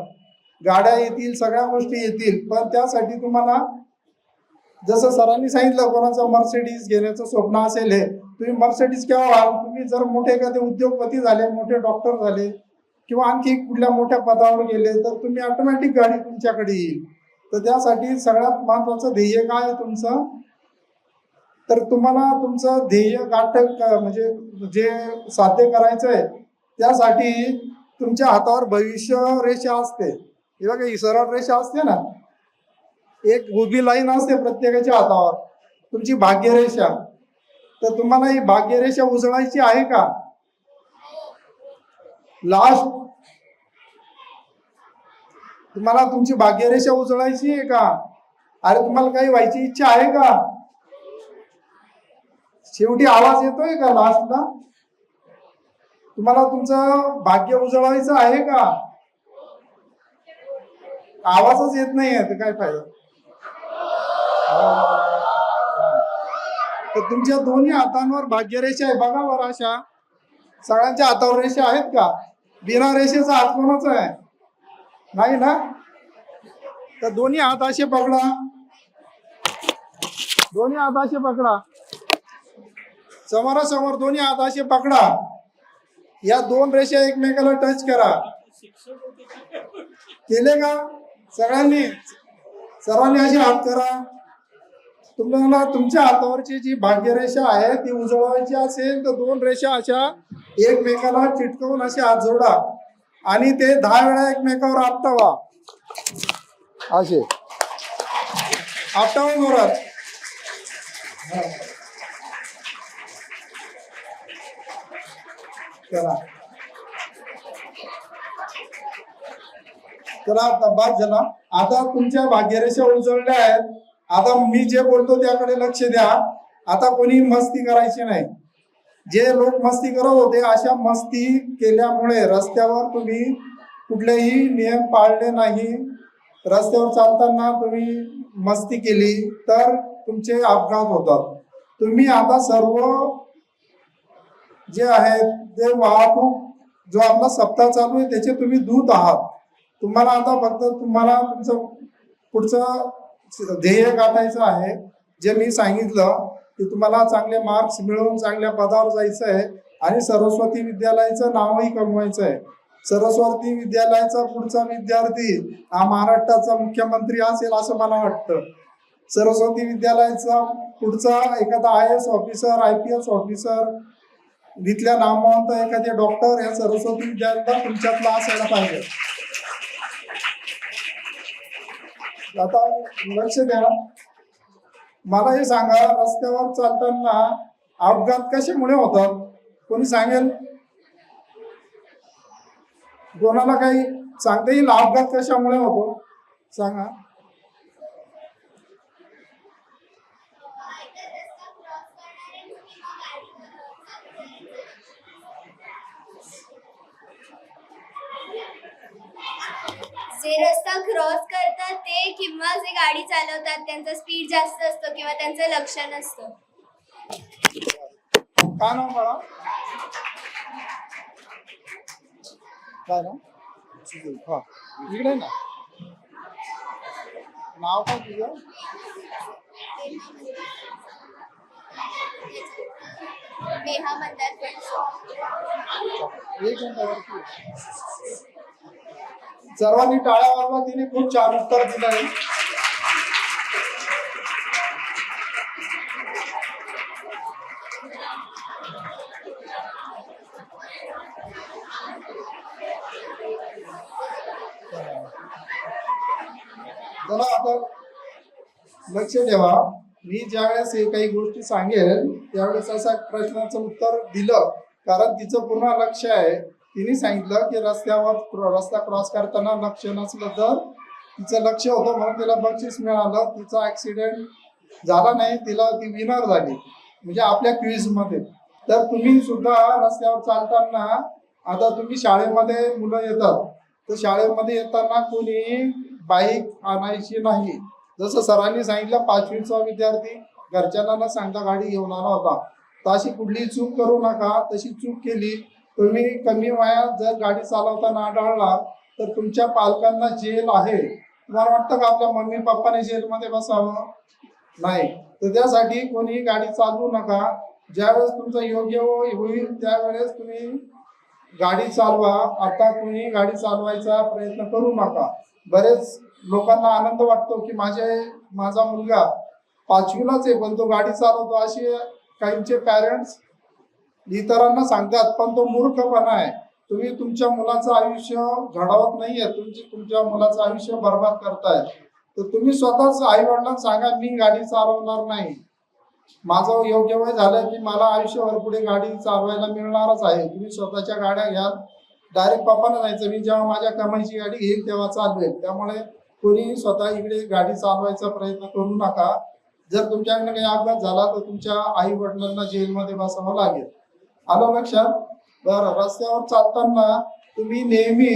गाड्या येतील, सगळ्या गोष्टी येतील. पण त्यासाठी तुम्हाला जसं सरांनी सांगितलं, कोणाचं मर्सिडीज घेण्याचं स्वप्न असेल, हे तुम्ही मर्सिडीज केव्हा व्हाल? तुम्ही जर मोठे एखादे उद्योगपती झाले, मोठे डॉक्टर झाले किंवा आणखी कुठल्या मोठ्या पदावर गेले तर तुम्ही ऑटोमॅटिक गाडी तुमच्याकडे येईल. तर त्यासाठी सगळ्यात महत्वाचं ध्येय काय आहे तुमचं? तर तुम्हाला तुमचं ध्येय म्हणजे जे साध्य करायचं आहे त्यासाठी तुमच्या हातावर भविष्य रेषा असते. हे बघा, ही सरळ रेषा असते ना, एक उभी लाईन असते प्रत्येकाच्या हातावर, तुमची भाग्यरेषा. तर तुम्हाला ही भाग्यरेषा उजळायची आहे का? लास्ट तुम्हाला तुमची भाग्यरेषा उजळायची आहे का? अरे तुम्हाला काही व्हायची इच्छा आहे का? शेवटी आवाज येतोय का लास्टला? तुम्हाला तुमचं भाग्य उजळवायचं आहे का? आवाजच येत नाही आहे, तर काय फायदा? तर तुमच्या दोन्ही हातांवर भाग्यरेषा आहे. बघा बरं, अशा सगळ्यांच्या हातावर रेषा आहेत का? बिना रेषेचा हात कोणाचा आहे? नाही ना? तर दोन्ही हात असे पकडा, दोन्ही हात असे पकडा, समोरासमोर दोन्ही हात असे पकडा. या दोन रेषा एकमेकाला टच करा. केले का सगळ्यांनी? सर्वांनी अशी हात करा. तुम्हाला तुमच्या हातावरची जी भाग्यरेषा आहे ती उजळवायची असेल तर दोन रेषा अशा एकमेकाला चिटकवून असे हात जोडा आणि ते 10 वेळा एकमेकावर आपटावा. असे आपटावा जोरात. चला चला आता बाद झाला. आता तुमच्या भाग्यरेषा उजळल्या आहेत. आता मी जे बोलतो त्याकडे लक्ष द्या. आता कोणी मस्ती करायची नाही. जे लोक मस्ती करत होते अशा मस्ती केल्यामुळे रस्त्यावर तुम्ही कुठलेही नियम पाळले नाही, रस्त्यावर चालताना तुम्ही मस्ती केली तर तुमचे अपघात होतात. तुम्ही आता सर्व जे आहेत ते वाहतूक जो आपला सप्ताह चालू आहे त्याचे तुम्ही दूत आहात. तुम्हाला आता फक्त तुम्हाला तुमचं पुढचं ध्येय गाठायचं आहे. जे मी सांगितलं की तुम्हाला चांगले मार्क्स मिळवून चांगल्या पदावर जायचं आहे आणि सरस्वती विद्यालयाचं नावही कमवायचं आहे. सरस्वती विद्यालयाचा पुढचा विद्यार्थी हा महाराष्ट्राचा मुख्यमंत्री असेल असं मला वाटतं. सरस्वती विद्यालयाचा पुढचा एखादा IAS ऑफिसर, IPS ऑफिसर, इथल्या नामवंत एखादे डॉक्टर या सरस्वती विद्यालयात तुमच्यातला असायला पाहिजे. आता लक्ष द्या. मला हे सांगा, रस्त्यावर चालताना अपघात कशामुळे होतात? कोणी सांगेल? कोणाला काही सांगता येईल अपघात कशामुळे होतो? सांगा. जे रस्ता क्रॉस करतात ते किंवा जे गाडी चालवतात त्यांचा स्पीड जास्त असतो किंवा त्यांचं लक्ष नसतं. काय नाव बाळा? काय नाव? हा इकडे ना. नाव काय तुझं? नेहा म्हणतात पण एक मिनिट. सर्वांनी टाळ्या वाजवा. तिने खूप छान उत्तर दिलं आहे. चला आता लक्ष ठेवा. मी ज्यावेळेस हे काही गोष्टी सांगेल त्यावेळेस असा प्रश्नाचं उत्तर दिलं कारण तिचं पूर्ण लक्ष आहे. तिने सांगितलं की रस्ता क्रॉस करताना लक्ष नसलं तर तिचं लक्ष होतं म्हणून तिला बक्षीस मिळालं. तिचा ऍक्सिडेंट झाला नाही, ती विनर झाली म्हणजे आपल्या क्विज मध्ये. तर तुम्ही सुद्धा रस्त्यावर चालताना आता तुम्ही शाळेमध्ये मुलं येतात तर शाळेमध्ये येताना कोणी बाईक आणायची नाही. जसं सरांनी सांगितलं 5वीचा विद्यार्थी घरच्यांना न सांगता गाडी घेऊन आला होता. तर अशी कुठली चूक करू नका. तशी चूक केली तुम्ही कमी वयात जर गाडी चालवताना आढळला तर तुमच्या पालकांना जेल आहे. तुम्हाला वाटतं का आपल्या मम्मी पप्पाने जेलमध्ये बसावं? नाही. तर त्यासाठी कोणी गाडी चालवू नका. ज्यावेळेस तुमचं योग्य होईल त्यावेळेस तुम्ही गाडी चालवा. आता तुम्ही गाडी चालवायचा प्रयत्न करू नका. बरेच लोकांना आनंद वाटतो की माझा मुलगा 5वीलाच आहे पण तो गाडी चालवतो अशी काहींचे पॅरेंट्स इतरांना सांगतात, पण तो मूर्खपणा आहे. तुम्ही तुमच्या मुलाचं आयुष्य घडवत नाहीये, तुमच्या मुलाचं आयुष्य बर्बाद करताय. तर तुम्ही स्वतःच आई वडिलांना सांगा मी गाडी चालवणार नाही. माझं योग्य वय झालं की मला आयुष्यभर पुढे गाडी चालवायला मिळणारच आहे. तुम्ही स्वतःच्या गाड्या घ्या. डायरेक्ट पप्पांना जायचं मी जेव्हा माझ्या कमाईची गाडी घेईल तेव्हा चालवेल. त्यामुळे कोणी स्वतः इकडे गाडी चालवायचा प्रयत्न करू नका. जर तुमच्याकडनं काही अपघात झाला तर तुमच्या आई वडिलांना जेलमध्ये बसावं लागेल. आलं लक्षात? बरं. रस्त्यावर चालताना तुम्ही नेहमी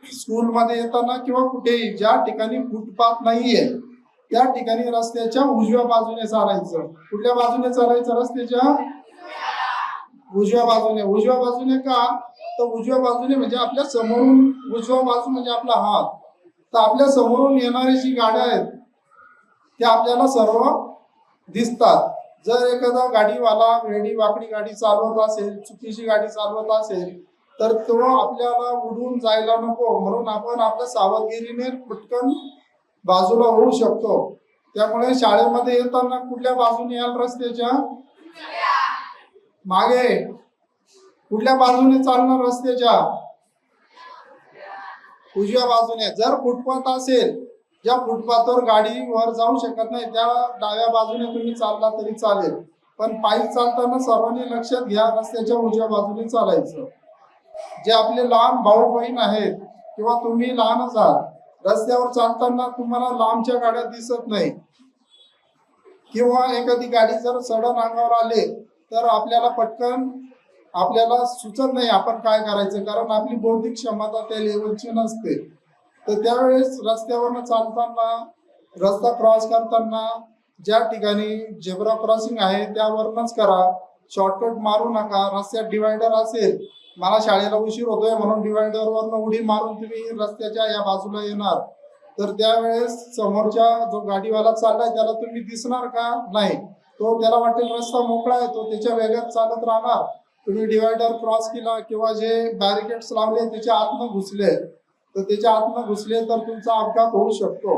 स्कूलमध्ये येताना किंवा कुठेही ज्या ठिकाणी फुटपाथ नाहीये त्या ठिकाणी रस्त्याच्या उजव्या बाजूने चालायचं. कुठल्या बाजूने चालायचं? रस्त्याच्या उजव्या बाजूने. उजव्या बाजूने का? तर उजव्या बाजूने म्हणजे आपल्या समोरून, उजव्या बाजू म्हणजे आपला हात. तर आपल्या समोरून येणारी जी गाड्या आहेत त्या आपल्याला सर्व दिसतात. जर एखादा गाडीवाला वेडी वाकडी गाडी चालवत असेल, चुकीची गाडी चालवत असेल, तर तो आपल्याला उडून जायला नको म्हणून आपण आपल्या सावधगिरीने पटकन बाजूला होऊ शकतो. त्यामुळे शाळेमध्ये येताना कुठल्या बाजूने याल? रस्त्याच्या मागे. कुठल्या बाजूने चालणार? रस्त्याच्या उजव्या बाजूने. जर फुटपाथ असेल, ज्या फुटपाथवर गाडी वर जाऊ शकत नाही, त्या डाव्या बाजूने तुम्ही चालला तरी चालेल. पण पायी चालताना सर्वांनी लक्षात घ्या, रस्त्याच्या उजव्या बाजूने चालायचं. जे आपले लहान भाऊ बहीण आहेत किंवा तुम्ही लहानच आहात, रस्त्यावर चालताना तुम्हाला लांबच्या गाड्या दिसत नाही किंवा एखादी गाडी जर सडन अंगावर आले तर आपल्याला पटकन आपल्याला सुचत नाही आपण काय करायचं, कारण आपली बौद्धिक क्षमता त्या लेवलची नसते. तर त्यावेळेस रस्त्यावरनं चालताना, रस्ता क्रॉस करताना ज्या ठिकाणी झेब्रा क्रॉसिंग आहे त्यावरनच करा. शॉर्टकट मारू नका. रस्त्यात डिवायडर असेल, मला शाळेला उशीर होतोय म्हणून डिवायडरवरनं उडी मारून तुम्ही रस्त्याच्या या बाजूला येणार, तर त्यावेळेस समोरच्या जो गाडीवाला चाललाय त्याला तुम्ही दिसणार का? नाही. तो त्याला वाटेल रस्ता मोकळा आहे, तो त्याच्या वेगात चालत राहणार. तुम्ही डिवायडर क्रॉस केला किंवा जे बॅरिकेड्स लावले त्याच्या आतनं घुसले, तर त्याच्या आतनं घुसले तर तुमचा अपघात होऊ शकतो.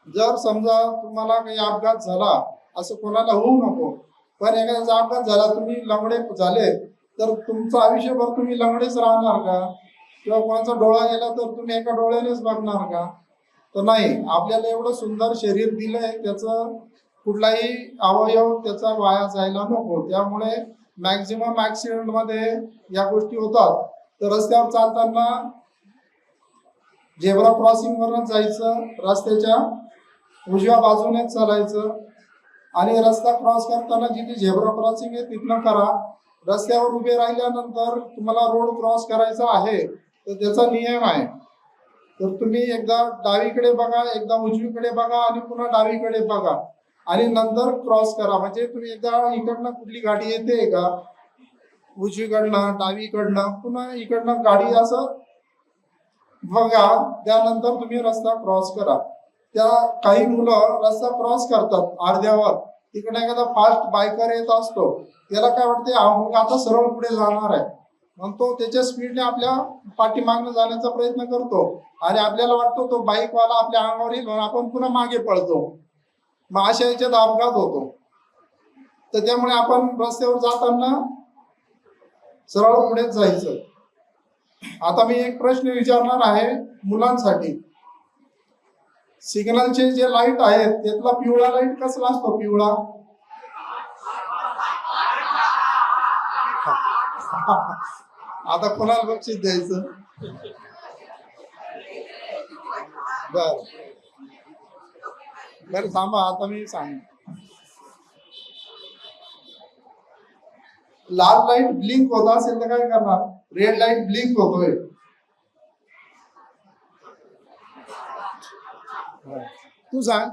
जर समजा तुम्हाला काही अपघात झाला, असं कोणाला होऊ नको, पण एखाद्याचा अपघात झाला, तुम्ही लंगडे झाले, तर तुमचं आयुष्यभर तुम्ही लंगडेच राहणार का? किंवा कोणाचा डोळा गेला तर तुम्ही एका डोळ्यानेच बघणार का? तर नाही. आपल्याला एवढं सुंदर शरीर दिलंय, त्याचं कुठलाही अवयव त्याचा वाया जायला नको. त्यामुळे मॅक्झिमम ऍक्सिडेंट मध्ये या गोष्टी होतात. तर रस्त्यावर चालताना झेब्रा क्रॉसिंग वरच जायचं, रस्त्याच्या उजव्या बाजूनेच चालायचं आणि रस्ता क्रॉस करताना जिथे झेब्रा क्रॉसिंग आहे तिथनं करा. रस्त्यावर उभे राहिल्यानंतर तुम्हाला रोड क्रॉस करायचा आहे तर त्याचा नियम आहे, तर तुम्ही एकदा डावीकडे बघा, एकदा उजवीकडे बघा आणि पुन्हा डावीकडे बघा आणि नंतर क्रॉस करा. म्हणजे तुम्ही एकदा इकडनं कुठली गाडी येते का, उजवीकडनं, डावीकडनं, पुन्हा इकडनं गाडी असं बघा, त्यानंतर तुम्ही रस्ता क्रॉस करा. त्या काही मुलं रस्ता क्रॉस करतात अर्ध्यावर, तिकडे एखादा फास्ट बायकर येत असतो, त्याला काय वाटते हा मुलगा आता सरळ पुढे जाणार आहे, मग तो त्याच्या स्पीडने आपल्या पाठीमागनं जाण्याचा प्रयत्न करतो आणि आपल्याला वाटतो तो बाईकवाला आपल्या अंगावर येईल म्हणून आपण पुन्हा मागे पळतो. मग अशा याच्यात अपघात होतो. तर त्यामुळे आपण रस्त्यावर जाताना सरळ पुढेच जायचं. आता मी एक प्रश्न विचारणार आहे मुलांसाठी. सिग्नलचे जे लाईट आहेत त्यातला पिवळा लाईट कसला असतो? पिवळा आता कोणाला बक्षीस द्यायचं? बर बर थांबा, आता मी सांग. लाल लाईट ब्लिंक होत असेल तर काय करणार? रेड लाईट ब्लिंक होतोय, तू सांग.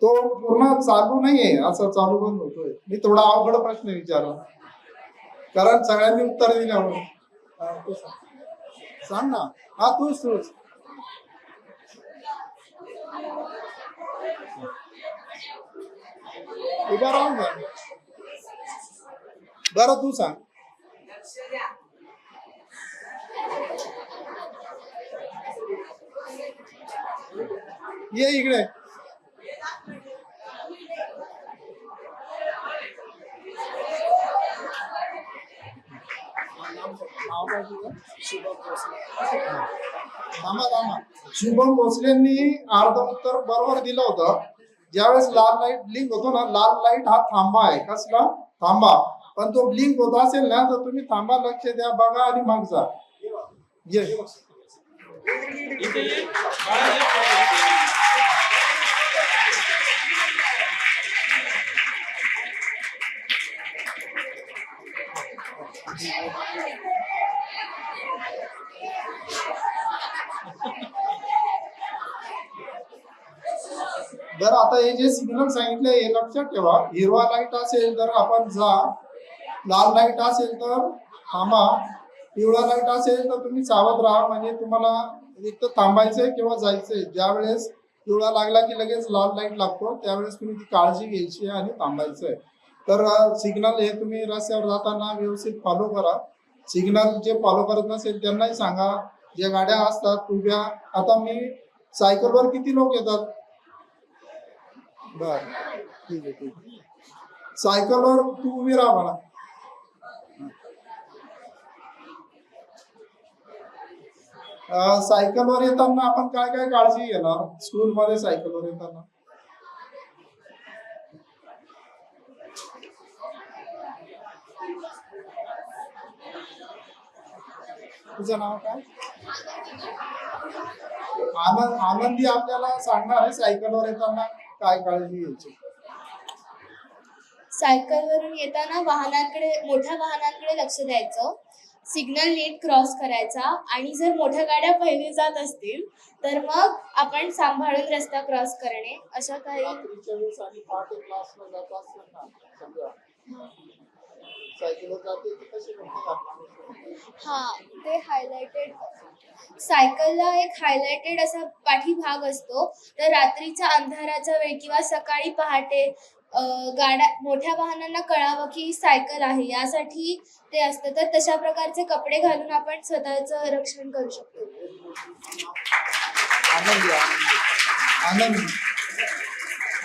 तो पूर्ण चालू नाहीये, असं चालू बंद होतोय. मी थोडा अवघड प्रश्न विचारला कारण सगळ्यांनी उत्तर दिल्यावर. तू सांग ना. हा तूच उभा राहून जा. बरं तू सांग. ये इकडे. शुभम भोसलेंनी अर्ध उत्तर बरोबर दिलं होतं. ज्यावेळेस लाल लाईट ब्लिंक होतो ना, लाल लाईट हा थांबा आहे. कसला? थांबा. पण तो ब्लिंक होत असेल ना तर तुम्ही थांबा, लक्ष द्या, बघा आणि मग जा. ये बरं, आता हे जे सिग्नल सांगितले हे लक्षात ठेवा. हिरवा लाईट असेल तर आपण जा, लाल लाईट असेल तर थांबा, पिवळा लाईट असेल तर तुम्ही सावध राहा. म्हणजे तुम्हाला एक तर थांबायचंय किंवा जायचंय. ज्या वेळेस पिवळा लागला की लगेच लाल लाईट लागतो, त्यावेळेस तुम्ही ती काळजी घ्यायची आहे आणि थांबायचं आहे. तर सिग्नल हे तुम्ही रस्त्यावर जाताना व्यवस्थित फॉलो करा. सिग्नल जे फॉलो करत नसेल त्यांनाही सांगा. ज्या गाड्या असतात उभ्या, आता मी सायकलवर किती लोक येतात? बर, ठीक आहे ठीक आहे. सायकलवर तू उभी राहा मला. सायकलवर येताना आपण काय काय काळजी घेणार स्कूलमध्ये सायकलवर येताना? तुझं नाव काय? आनंदी आपल्याला सांगणार आहे सायकलवर येताना काय काळजी घ्यायची. सायकलवरून येताना मोठ्या वाहनांकडे लक्ष द्यायचं, सिग्नल नीट क्रॉस करायचा, आणि जर मोठ्या गाड्या पहिले जात असतील तर मग आपण सांभाळून रस्ता क्रॉस करणे. अशा काही रात्रीच्या वेळेस आणि पहाटे क्लासला जात असेल ना समजा, सायकलवर जाते ती कशी ते हायलाइटेड, सायकलला एक हायलाइटेड असा पाठीभाग असतो. तर रात्रीच्या अंधाराच्या वेळी किंवा सकाळी पहाटे मोठ्या वाहनांना कळावं की सायकल आहे, यासाठी ते असतं. तर तशा प्रकारचे कपडे घालून आपण स्वतःचं रक्षण करू शकतो. आनंदी आनंदी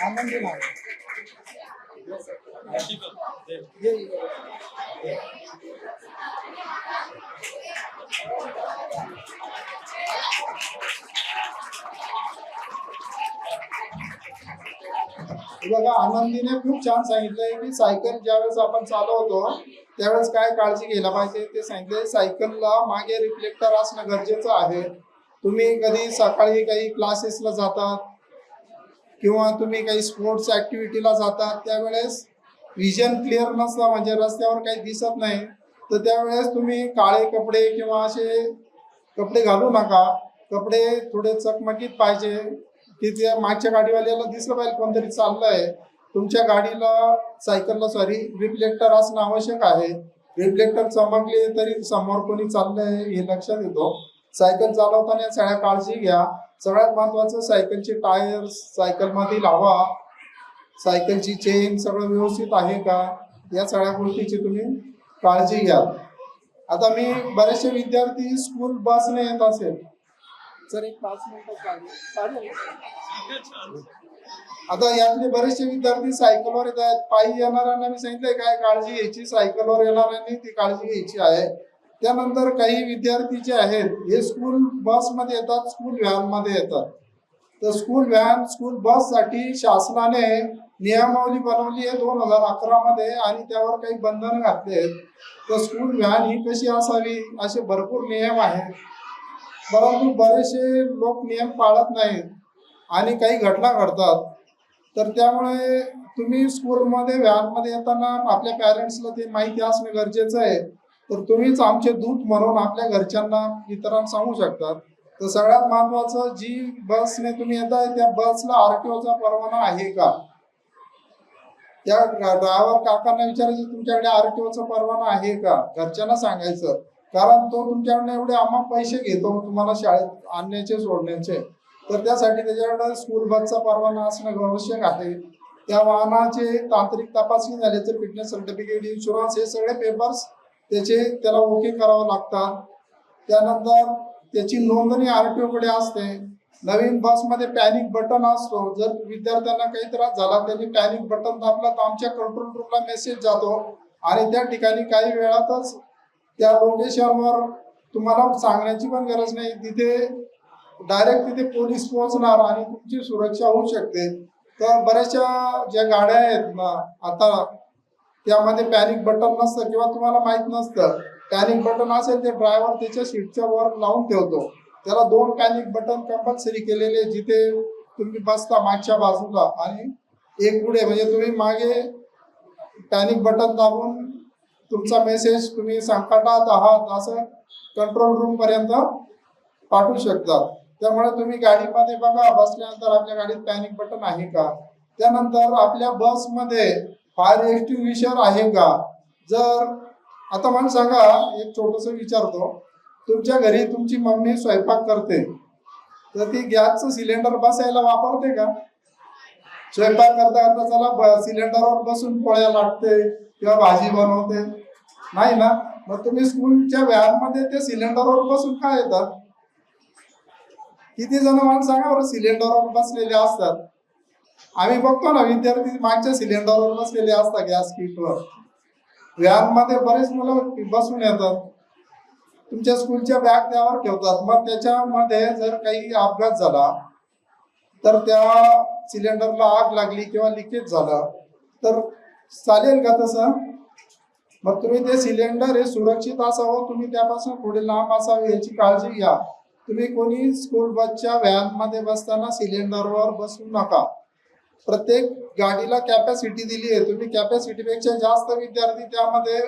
आनंदी नाव. बघा, आनंदीने खूप छान सांगितलंय की सायकल ज्यावेळेस आपण चालवतो त्यावेळेस काय काळजी घ्यायला पाहिजे ते सांगितलंय. सायकलला मागे रिफ्लेक्टर असणं गरजेचं आहे. तुम्ही कधी सकाळी काही क्लासेसला जातात किंवा तुम्ही काही स्पोर्ट्स ऍक्टिव्हिटीला जातात त्यावेळेस विजन क्लिअर नसतं, म्हणजे रस्त्यावर काही दिसत नाही, तर त्यावेळेस तुम्ही काळे कपडे किंवा असे कपडे घालू नका. कपडे थोडे चकमकीत पाहिजे की त्या मागच्या गाडीवाल्याला दिसलं पाहिजे कोणतरी चाललंय. तुमच्या गाडीला सायकलला रिफ्लेक्टर असणं आवश्यक आहे. रिफ्लेक्टर चमकले तरी समोर कोणी चाललंय हे लक्षात येतो. सायकल चालवताना सगळ्या काळजी घ्या. सगळ्यात महत्वाचं सायकलचे टायर्स, सायकल मधील हवा, सायकलची चेन सगळं व्यवस्थित आहे का, या सगळ्या गोष्टीची तुम्ही काळजी घ्या. आता मी बरेचसे विद्यार्थी स्कूल बसने येत असेल, सर एक 5 मिनिटं चालेल. आता यातले बरेचसे विद्यार्थी सायकलवर येत आहेत. पायी येणाऱ्यांना मी सांगितलंय काय काळजी घ्यायची, सायकलवर येणाऱ्यांनी ती काळजी घ्यायची आहे. त्यानंतर काही विद्यार्थी जे आहेत हे स्कूल बसमध्ये येतात, स्कूल व्हॅन मध्ये येतात. तर स्कूल व्हॅन, स्कूल बस साठी शासनाने नियमावली बनवली आहे 2011 मध्ये, आणि त्यावर काही बंधन घातले आहेत. तर स्कूल व्हॅन ही कशी असावी असे भरपूर नियम आहेत, परंतु बरेचसे लोक नियम पाळत नाहीत आणि काही घटना घडतात. तर त्यामुळे तुम्ही स्कूलमध्ये व्हॅनमध्ये येताना आपल्या पॅरेंट्सला ते माहिती असणं गरजेचं आहे. तर तुम्हीच आमचे दूत म्हणून आपल्या घरच्यांना, इतरांना सांगू शकतात. तर सगळ्यात महत्वाचं, जी बसने तुम्ही येताय त्या बसला RTOचा परवाना आहे का, त्या ड्रायव्हर काकांना विचारायचं तुमच्याकडे RTOचा परवाना आहे का, घरच्यांना सांगायचं. कारण तो तुमच्याकडे एवढे अमाप पैसे घेतो तुम्हाला शाळेत आणण्याचे सोडण्याचे, तर त्यासाठी त्याच्याकडे स्कूल बसचा परवाना असणं आवश्यक आहे. त्या वाहनाचे तांत्रिक तपासणी झाल्याचे फिटनेस सर्टिफिकेट, इन्शुरन्स, हे सगळे पेपर्स त्याला ओके करावं लागतात. त्यानंतर त्याची नोंदणी RTO कडे असते. नवीन बसमध्ये पॅनिक बटन असतो. जर विद्यार्थ्यांना काही त्रास झाला त्यांनी पॅनिक बटन दाबला तर आमच्या कंट्रोल रूमला मेसेज जातो आणि त्या ठिकाणी काही वेळातच त्या लोकेशनवर तुम्हाला सांगण्याची पण गरज नाही, तिथे डायरेक्ट तिथे पोलीस पोहोचणार आणि तुमची सुरक्षा होऊ शकते. तर बऱ्याचशा ज्या गाड्या आहेत ना आता त्यामध्ये पॅनिक बटन नसतं किंवा तुम्हाला माहित नसतं. पॅनिक बटन असेल ते ड्रायव्हर त्याच्या सीटच्या वर लावून ठेवतो. त्याला 2 पॅनिक बटन कंपल्सरी केलेले, जिथे तुम्ही बसता मागच्या बाजूला आणि एक पुढे, म्हणजे तुम्ही मागे पॅनिक बटन दाबून तुमचा मेसेज तुम्ही संकटात आहात असं कंट्रोल रूम पर्यंत पाठवू शकता. त्यामुळे तुम्ही गाडीमध्ये बघा, बसल्यानंतर आपल्या गाडीत पॅनिक बटन आहे का. त्यानंतर आपल्या बसमध्ये फायर एक्सटिंग्विशर आहे का. जर आता मला सांगा, एक छोटंसं विचारतो, तुमच्या घरी तुमची मम्मी स्वयंपाक करते तर ती गॅसचं सिलेंडर बसायला वापरते का? स्वयंपाक करता करता चला सिलेंडरवर बसून पोळ्या लाटते किंवा भाजी बनवते, नाही ना. मग तुम्ही स्कूलच्या व्हॅन मध्ये ते सिलेंडरवर बसून का येतात? किती जण मला सांगा बरं सिलेंडरवर बसलेले असतात. आम्ही बघतो ना विद्यार्थी मागच्या सिलेंडरवर बसलेले असतात गॅस किटवर. व्हॅन मध्ये बरेच मुलं बसून येतात. तुमच्या स्कूलच्या बॅग त्यावर ठेवतात. मग त्याच्यामध्ये जर काही अपघात झाला तर त्या सिलेंडरला आग लागली किंवा लिकेज झालं तर चालेल का तसं? मग तुम्ही ते सिलेंडर हे सुरक्षित असावं, तुम्ही त्यापासून पुढे लांब असावे याची काळजी घ्या. तुम्ही कोणी स्कूल बसच्या व्हॅन मध्ये बसताना सिलेंडरवर बसू नका. प्रत्येक गाडीला कॅपॅसिटी दिली आहे, तुम्ही कॅपॅसिटीपेक्षा जास्त विद्यार्थी त्यामध्ये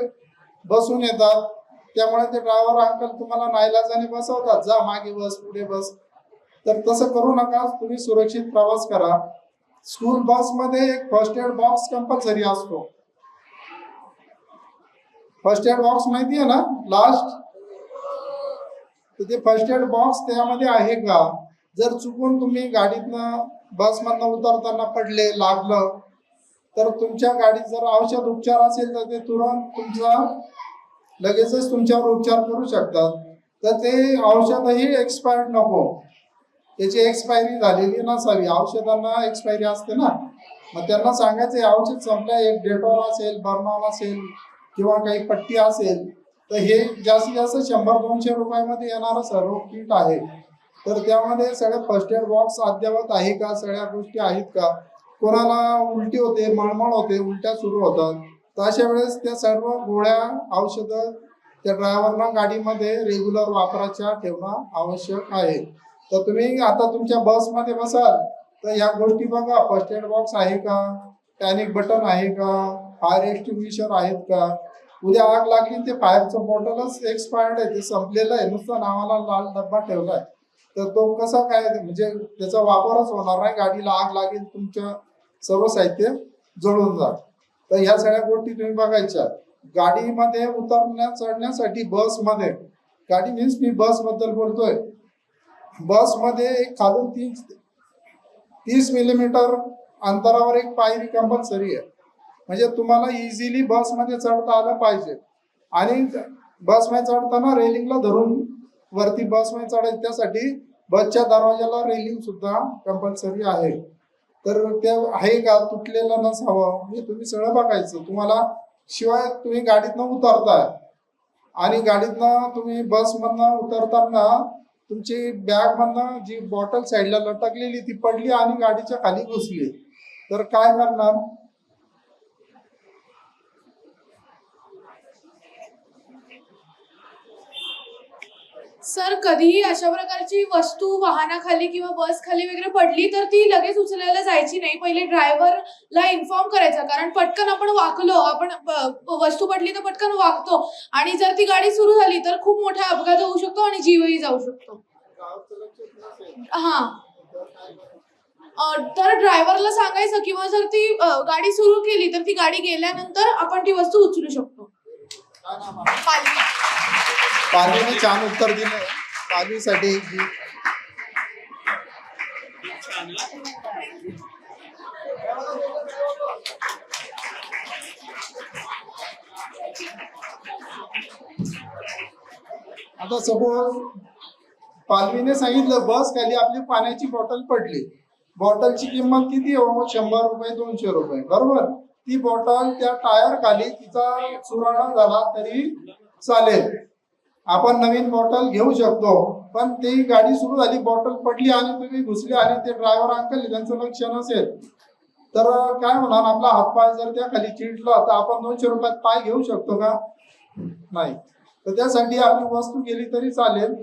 बसून येतात. त्यामुळे ते ड्रायव्हर अंकल तुम्हाला नाईलाजाने बसवतात, जा मागे बस पुढे बस. तर तसं करू नका, तुम्ही सुरक्षित प्रवास करा. स्कूल बस मध्ये एक फर्स्ट एड बॉक्स कंपल्सरी असतो. फर्स्ट एड बॉक्स माहिती आहे ना लास्ट? तर ते फर्स्ट एड बॉक्स त्यामध्ये आहे का? जर चुकून तुम्ही गाडीतनं बसमधनं उतरताना पडले लागलं तर तुमच्या गाडीत जर औषध उपचार असेल तर ते तुरंत तुमचा लगेचच तुमच्यावर उपचार करू शकतात. तर ते औषधही एक्सपायर्ड नको, त्याची एक्सपायरी झालेली नसावी. औषधांना एक्सपायरी असते ना, मग त्यांना सांगायचं औषध संपलं, एक डेटॉल असेल, बर्नॉल असेल किंवा काही पट्टी असेल तर हे जास्तीत जास्त 100-200 रुपयामध्ये येणारं सर्व किट आहे. तर त्यामध्ये सगळे फर्स्ट एड बॉक्स अद्यावत आहे का, सगळ्या गोष्टी आहेत का? कोणाला उलटी होते, मळमळ होते, उलट्या सुरू होतात, तर अशा वेळेस त्या सर्व गोळ्या औषधं त्या ड्रायव्हरना गाडीमध्ये रेग्युलर वापराच्या ठेवणं आवश्यक आहे. तर तुम्ही आता तुमच्या बसमध्ये बसाल तर या गोष्टी बघा, फर्स्ट एड बॉक्स आहे का, पॅनिक बटन आहे का, फायर एक्सटिंग्विशर आहेत का. उद्या आग लागली ते फायरचं बॉटलच एक्सपायर्ड आहे, ते संपलेलं आहे, नुसतं नावाला लाल डब्बा ठेवलाय. तर तो कसा काय, म्हणजे त्याचा वापरच होणार नाही. गाडीला आग लागेल, तुमच्या सर्व साहित्य जळून जात. तर ह्या सगळ्या गोष्टी तुम्ही बघायच्या. गाडीमध्ये चढण्यासाठी बसमध्ये, गाडी मीन्स मी बस बद्दल बोलतोय, बसमध्ये एक खालून 30 मिलीमीटर अंतरावर एक पायरी कंपल्सरी आहे. म्हणजे तुम्हाला इझिली बसमध्ये चढता आलं पाहिजे. आणि बसमध्ये चढताना रेलिंगला धरून वरती बसमध्ये चढायचं, त्यासाठी बसच्या दरवाजाला रेलिंग सुद्धा कंपल्सरी आहे. तर ते आहे का, तुटलेलं नसावं हे तुम्ही सगळं बघायचं. तुम्हाला शिवाय तुम्ही गाडीतनं उतरताय आणि गाडीतनं तुम्ही बसमधनं उतरताना तुमची बॅगमधनं जी बॉटल साईडला लटकलेली ती पडली आणि गाडीच्या खाली घुसली तर काय करणार? सर, कधीही अशा प्रकारची वस्तू वाहनाखाली किंवा बस खाली वगैरे पडली तर ती लगेच उचलायला जायची नाही. पहिले ड्रायव्हरला इन्फॉर्म करायचं, कारण पटकन आपण वाकलो, आपण वस्तू पडली तर पटकन वाकतो आणि जर ती गाडी सुरू झाली तर खूप मोठा अपघात होऊ शकतो आणि जीवही जाऊ शकतो. हा, तर ड्रायव्हरला सांगायचं किंवा जर ती गाडी सुरू केली तर ती गाडी गेल्यानंतर आपण ती वस्तू उचलू शकतो. पालवीने छान उत्तर दिलं. पालवीसाठी आता सपोज पालवीने सांगितलं बस खाली आपली पाण्याची बॉटल पडली, बॉटलची किंमत किती हो? 100 रुपये 200 रुपये, बरोबर. ती बॉटल त्या टायर खाली तिचा चुराडा झाला तरी चालेल, आपण नवीन बॉटल घेऊ शकतो. पण ती गाडी सुरू झाली, बॉटल पडली आणि तुम्ही घुसले आणि ते ड्रायव्हर अंकल त्यांचं लक्ष नसेल तर काय होणार? आपला हातपाय जर त्या खाली चिटला तर आपण 200 रुपयात पाय घेऊ शकतो का? नाही. तर त्यासाठी आपली वस्तू गेली तरी चालेल,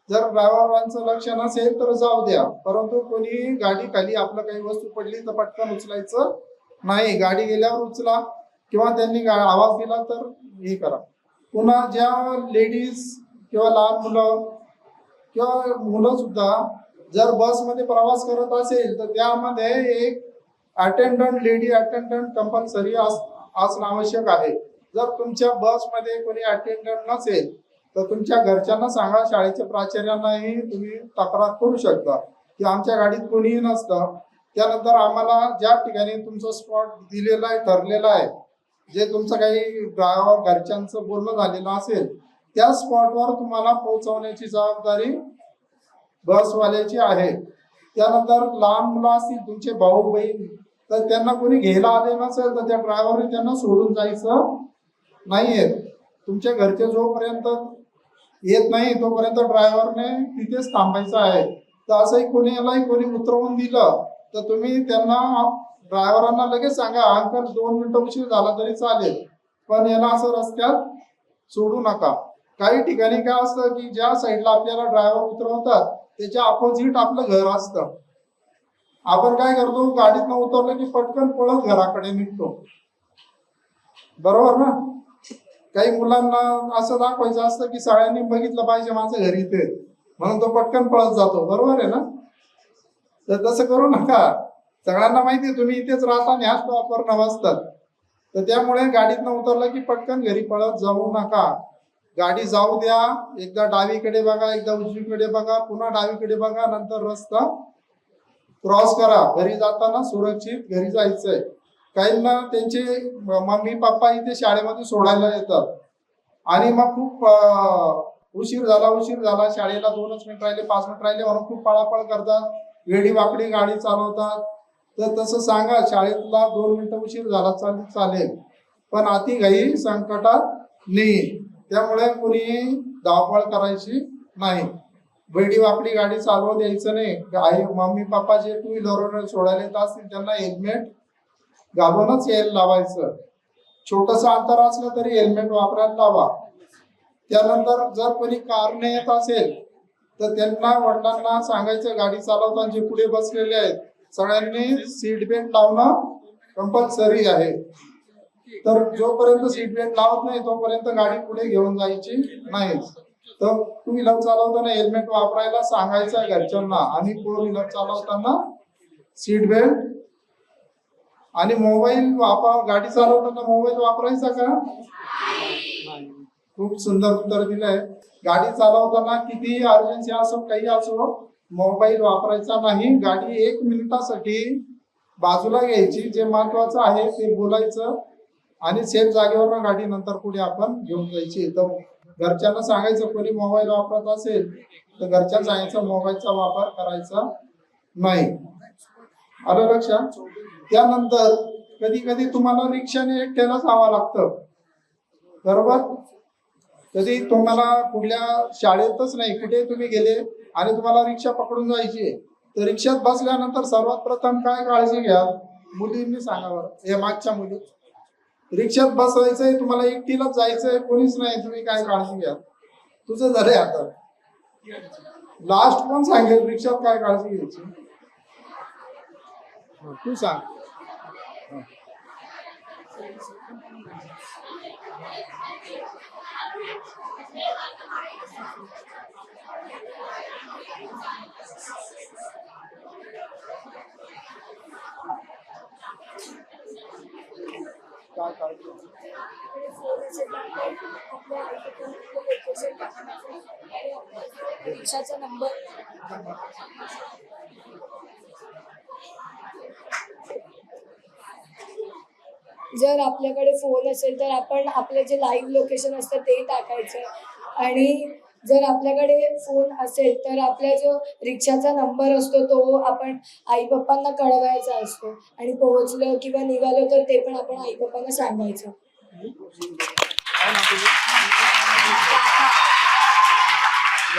जर ड्रायव्हरांचं लक्ष नसेल तर जाऊ द्या. परंतु कोणी गाडी खाली आपलं काही वस्तू पडली तर पटकन उचलायचं नाही. गाडी गेल्यावर उचला किंवा त्यांनी आवाज दिला तर हे करा. पुन्हा ज्या लेडीज किंवा लहान मुलं किंवा मुलं सुद्धा जर बसमध्ये प्रवास करत असेल तर त्यामध्ये एक अटेंडंट, लेडी अटेंडंट कंपल्सरी असणं आवश्यक आहे. जर तुमच्या बसमध्ये कोणी अटेंडंट नसेल तर तुमच्या घरच्यांना सांगा, शाळेच्या प्राचार्यांनाही तुम्ही तक्रार करू शकता. की आमच्या गाडीत कोणीही नसतं. त्यानंतर आम्हाला ज्या ठिकाणी तुमचा स्पॉट दिलेला आहे, ठरलेला आहे, जे तुमचं काही ड्रायव्हर घरच्यांचं बोलणं झालेलं असेल त्या स्पॉटवर तुम्हाला पोहोचवण्याची जबाबदारी बसवाल्याची आहे. त्यानंतर लहान मुलं असतील तुमचे भाऊ बहीण तर त्यांना कोणी घ्यायला आले नसेल तर त्या ड्रायव्हरने त्यांना सोडून जायचं नाहीये. तुमच्या घरचे जोपर्यंत येत नाही तोपर्यंत ड्रायव्हरने तिथेच थांबायचं आहे. तर असंही कोणी उतरवून दिलं तर तुम्ही त्यांना ड्रायव्हरांना लगेच सांगा अंकल 2 मिनिटं उशीर झाला तरी चालेल पण याला असं रस्त्यात सोडू नका. काही ठिकाणी काय असतं की ज्या साईडला आपल्याला ड्रायव्हर उतरवतात त्याच्या अपोजिट आपलं घर असतं. आपण काय करतो गाडीतनं उतरलं की पटकन पळत घराकडे निघतो, बरोबर ना. काही मुलांना असं दाखवायचं असतं की सगळ्यांनी बघितलं पाहिजे माझं घर इथे म्हणून तो पटकन पळत जातो, बरोबर आहे ना. तर तसं करू नका. सगळ्यांना माहिती आहे तुम्ही इथेच राहता आणि ह्याच वापरणं वाचतात. तर त्यामुळे गाडीतनं उतरलं की पटकन घरी पळत जाऊ नका. गाडी जाऊ द्या, एकदा डावीकडे बघा, एकदा उजवीकडे बघा, पुन्हा डावीकडे बघा, नंतर रस्ता क्रॉस करा. घरी जाताना सुरक्षित घरी जायचंय. काहींना त्यांचे मम्मी पप्पा इथे शाळेमध्ये सोडायला येतात आणि मग खूप उशीर झाला शाळेला 2च मिनिट राहिले 5 मिनिट राहिले म्हणून खूप पळापळ करतात, वेडी वाकडी गाडी चालवतात. तर तसं सांगा शाळेतला 2 मिनिटं उशीर झाला चालेल पण अति घाई संकटात नाही. त्यामुळे कोणी धावपळ करायची नाही, वेडी वाकडी गाडी चालवू द्यायचं नाही. आई मम्मी पप्पा जे 2 व्हीलरवर सोडायला येत असतील त्यांना हेल्मेट घालूनच यायला लावायचं. छोटस अंतर असलं तरी हेल्मेट वापरायला लावा. त्यानंतर जर कोणी कारने येत असेल तर त्यांना वडिलांना सांगायचं गाडी चालवताना जे पुढे बसलेले आहेत सगळ्यांनी सीट बेल्ट लावणं कंपल्सरी आहे. तर जोपर्यंत सीट बेल्ट लावत नाही तोपर्यंत गाडी पुढे घेऊन जायची नाही. तर 2 व्हीलर चालवताना हेल्मेट वापरायला सांगायचं घरच्यांना आणि 4 व्हीलर चालवताना सीट बेल्ट. आणि मोबाईल गाडी चालवताना मोबाईल वापरायचा का? खूप सुंदर उत्तर दिलंय. गाडी चालवताना कितीही अर्जन्सी असो काही असो मोबाईल वापरायचा नाही. गाडी 1 मिनिटासाठी बाजूला घ्यायची, जे महत्वाचं आहे ते बोलायचं आणि सेफ जागेवर गाडी नंतर पुढे आपण घेऊन जायची. तर घरच्यांना सांगायचं कोणी मोबाईल वापरत असेल तर घरच्यांना सांगायचं मोबाईलचा वापर करायचा नाही. आलं लक्षात. त्यानंतर कधी कधी तुम्हाला रिक्षाने एकट्याला जावं लागतं, बरोबर. कधी तुम्हाला कुठल्या शाळेतच नाही कुठे तुम्ही गेले आणि तुम्हाला रिक्षा पकडून जायची तर रिक्षात बसल्यानंतर सर्वात प्रथम काय काळजी घ्या, मुलींनी सांगा बरं, हे मागच्या मुली, रिक्षात बसायचंय तुम्हाला एकटीलाच जायचंय कोणीच नाही, तुम्ही काय काळजी घ्या. तुझं झालंय आता लास्ट कोण सांगेल रिक्षात काय काळजी घ्यायची? तू सांग. काय काळजी? रिक्षाचा नंबर जर आपल्याकडे फोन असेल तर आपण आपलं जे लाईव्ह लोकेशन असतं ते टाकायचं आणि जर आपल्याकडे फोन असेल तर आपला जो रिक्षाचा नंबर असतो तो आपण आई पप्पांना कळवायचा असतो आणि पोहोचलो किंवा निघालो तर ते पण आपण आई पप्पांना सांगायचं.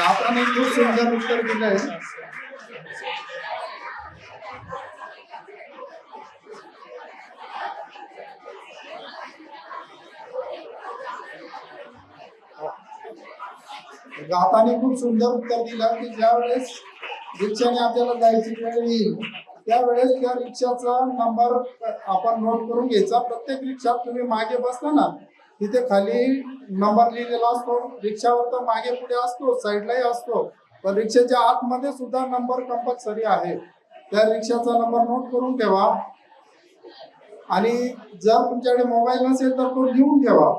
आपण खूप सुंदर उत्तर दिलंय. गाताने खूप सुंदर उत्तर दिलं की ज्या वेळेस रिक्षाने आपल्याला जायची वेळ येईल त्यावेळेस त्या रिक्षाचा नंबर आपण नोट करून घ्यायचा. प्रत्येक रिक्षात तुम्ही मागे बसता ना तिथे खाली नंबर लिहिलेला असतो. रिक्षावर तर मागे पुढे असतो, साईडलाही असतो, पण रिक्षाच्या आतमध्ये सुद्धा नंबर कंपल्सरी आहे. त्या रिक्षाचा नंबर नोट करून ठेवा आणि जर तुमच्याकडे मोबाईल नसेल तर तो लिहून ठेवा.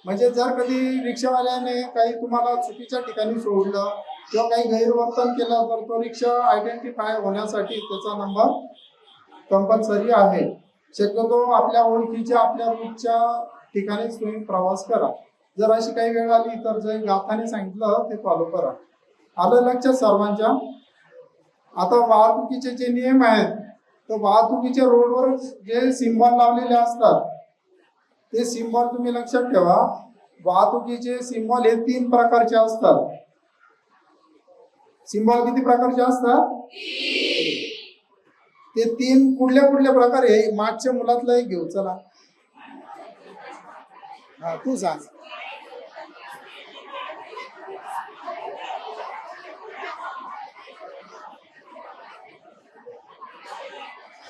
म्हणजे जर कधी रिक्षावाल्याने काही तुम्हाला चुकीच्या ठिकाणी सोडलं किंवा काही गैरवर्तन केलं तर तो रिक्षा आयडेंटिफाय होण्यासाठी त्याचा नंबर कंपल्सरी आहे. शक्यतो आपल्या ओळखीच्या आपल्या रूटच्या ठिकाणीच तुम्ही प्रवास करा. जर अशी काही वेळ आली तर जे गाथाने सांगितलं ते फॉलो करा. आलं लक्षात सर्वांच्या? आता वाहतुकीचे जे नियम आहेत तर वाहतुकीच्या रोडवर जे सिम्बॉल लावलेले असतात ते सिम्बॉल तुम्ही लक्षात ठेवा. वाहतुकीचे सिम्बॉल हे 3 प्रकारचे असतात. सिम्बॉल किती प्रकारचे असतात? ते 3 कुठल्या कुठल्या प्रकारे मागच्या मुलातलं एक घेऊ. चला हा तू सांग.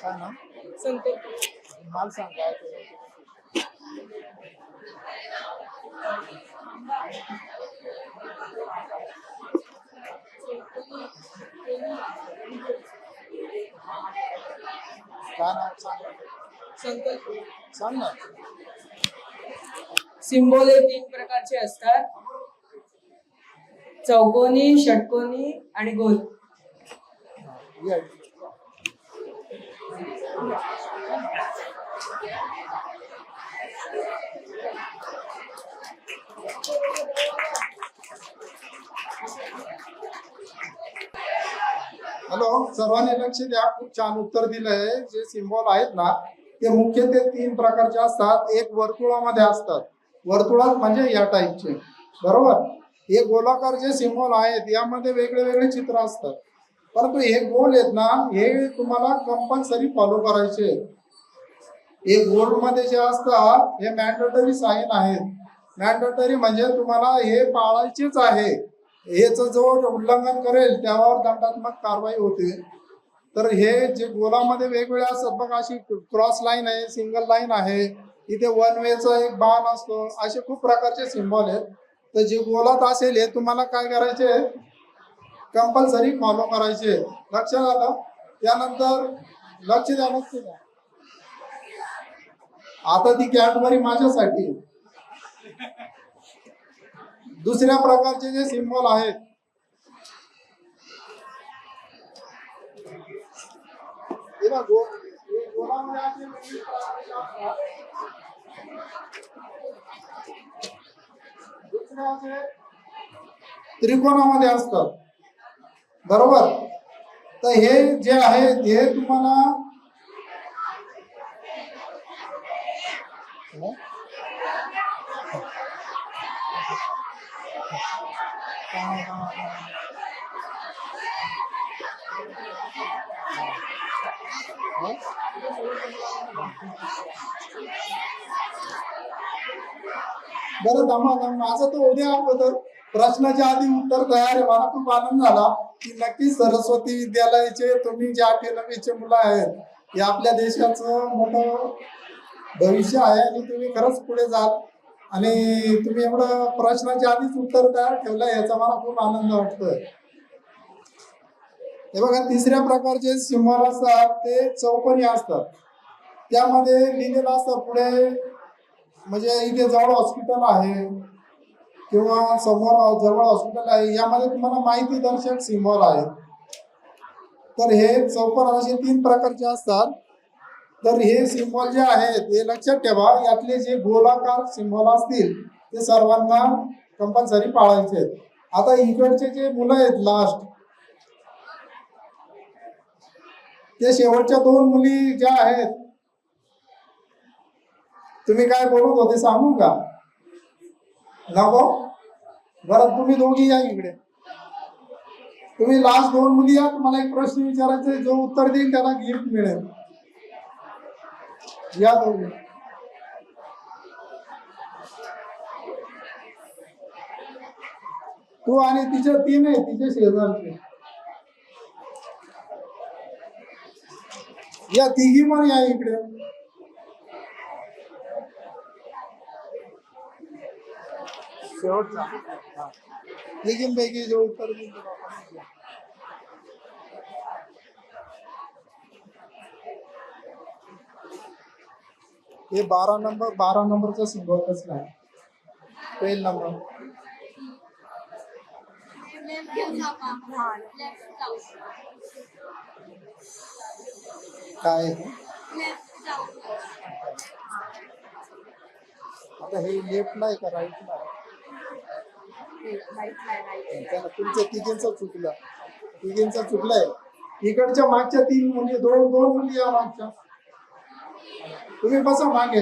काय ना माल सांग काय ते. काय नाव सांग सांग ना. सिम्बॉल हे 3 प्रकारचे असतात, चौकोनी, षटकोनी आणि गोल. या. हॅलो, सर्वांनी लक्ष द्या. खूप छान उत्तर दिलंय. जे सिम्बॉल आहेत ना ते मुख्य ते 3 प्रकारचे असतात. एक वर्तुळामध्ये असतात. वर्तुळात म्हणजे या टाईपचे, बरोबर. हे गोलाकार जे सिम्बॉल आहेत यामध्ये वेगळे वेगळे चित्र असतात. परंतु हे गोल आहेत ना हे तुम्हाला कंपल्सरी फॉलो करायचे. हे गोल मध्ये जे असतात हे मॅन्डेटरी साईन आहेत. मॅन्डेटरी म्हणजे तुम्हाला हे पाळायचेच आहे. हेच जो उल्लंघन करेल त्यावर दंडात्मक कारवाई होते. तर हे जे गोलामध्ये वेगवेगळे असतात बघा, अशी क्रॉस लाईन आहे, सिंगल लाईन आहे, इथे वन वेचा एक बाण असतो, असे खूप प्रकारचे सिम्बॉल आहेत. तर जे गोलात असेल हे तुम्हाला काय करायचे, कंपल्सरी फॉलो करायचे. लक्षात आलं? त्यानंतर लक्ष द्या, लक्ष द्या. आता ती कॅडबरी माझ्यासाठी. दुसऱ्या प्रकारचे जे सिम्बॉल आहेत हे बघा, गोलामध्ये असे वेगवेगळे प्रकारचे असतात. दुसरे असे त्रिकोणामध्ये असतात, बरोबर. तर हे जे आहेत हे तुम्हाला बरं थांबा, माझं तर उद्या अगोदर प्रश्नाच्या आधी उत्तर तयार आहे. मला खूप आनंद झाला की नक्कीच सरस्वती विद्यालयाचे तुम्ही जे 8वी-9वीचे मुलं आहेत हे आपल्या देशाचं मोठं भविष्य आहे आणि तुम्ही खरंच पुढे जाल. आणि तुम्ही एवढं प्रश्नाच्या आधीच उत्तर तयार ठेवलंय याचा मला खूप आनंद वाटतोय. हे बघा, तिसऱ्या प्रकारचे सिम्बॉल असतात ते चौकोनी असतात. त्यामध्ये लिहिलेलं असतं पुढे, म्हणजे इथे जवळ हॉस्पिटल आहे किंवा समोर जवळ हॉस्पिटल आहे, यामध्ये तुम्हाला माहिती दर्शक सिम्बॉल आहे. तर हे चौकोन असे 3 प्रकारचे असतात. तर हे सिम्बॉल जे आहेत हे लक्षात ठेवा. यातले जे गोलाकार सिम्बॉल असतील ते सर्वांना कंपल्सरी पाळायचे आहेत. आता इकडचे जे मुलं आहेत लास्ट, ते शेवटच्या 2 मुली ज्या आहेत, तुम्ही काय बोलत होते सांगू का? नको? बरं, तुम्ही दोघी या इकडे. तुम्ही लास्ट 2 मुली या. तुम्हाला एक प्रश्न विचारायचा आहे, जो उत्तर देईल त्याला गिफ्ट मिळेल. या दोघी. तू आणि तिचे 3 आहे, तिचे शेजारचे. या तिघी पण या इकडे. शेवटचा तिघींपैकी जो उत्तर देईल हे 12 नंबरचा सिम्बॉल कसला आहे? 12 नंबर लेफ्ट घेऊन जा का? लेफ्ट जाऊ. काय लेफ्ट जाऊ. आता हे लेफ्टला आहे का राईटला आहे? त्याला तुमच्या तिघींचं चुकलं. तिघींचं चुकलंय. इकडच्या मागच्या 3 मुली, दोन मुली या मागच्या. तुम्ही बसा मागे.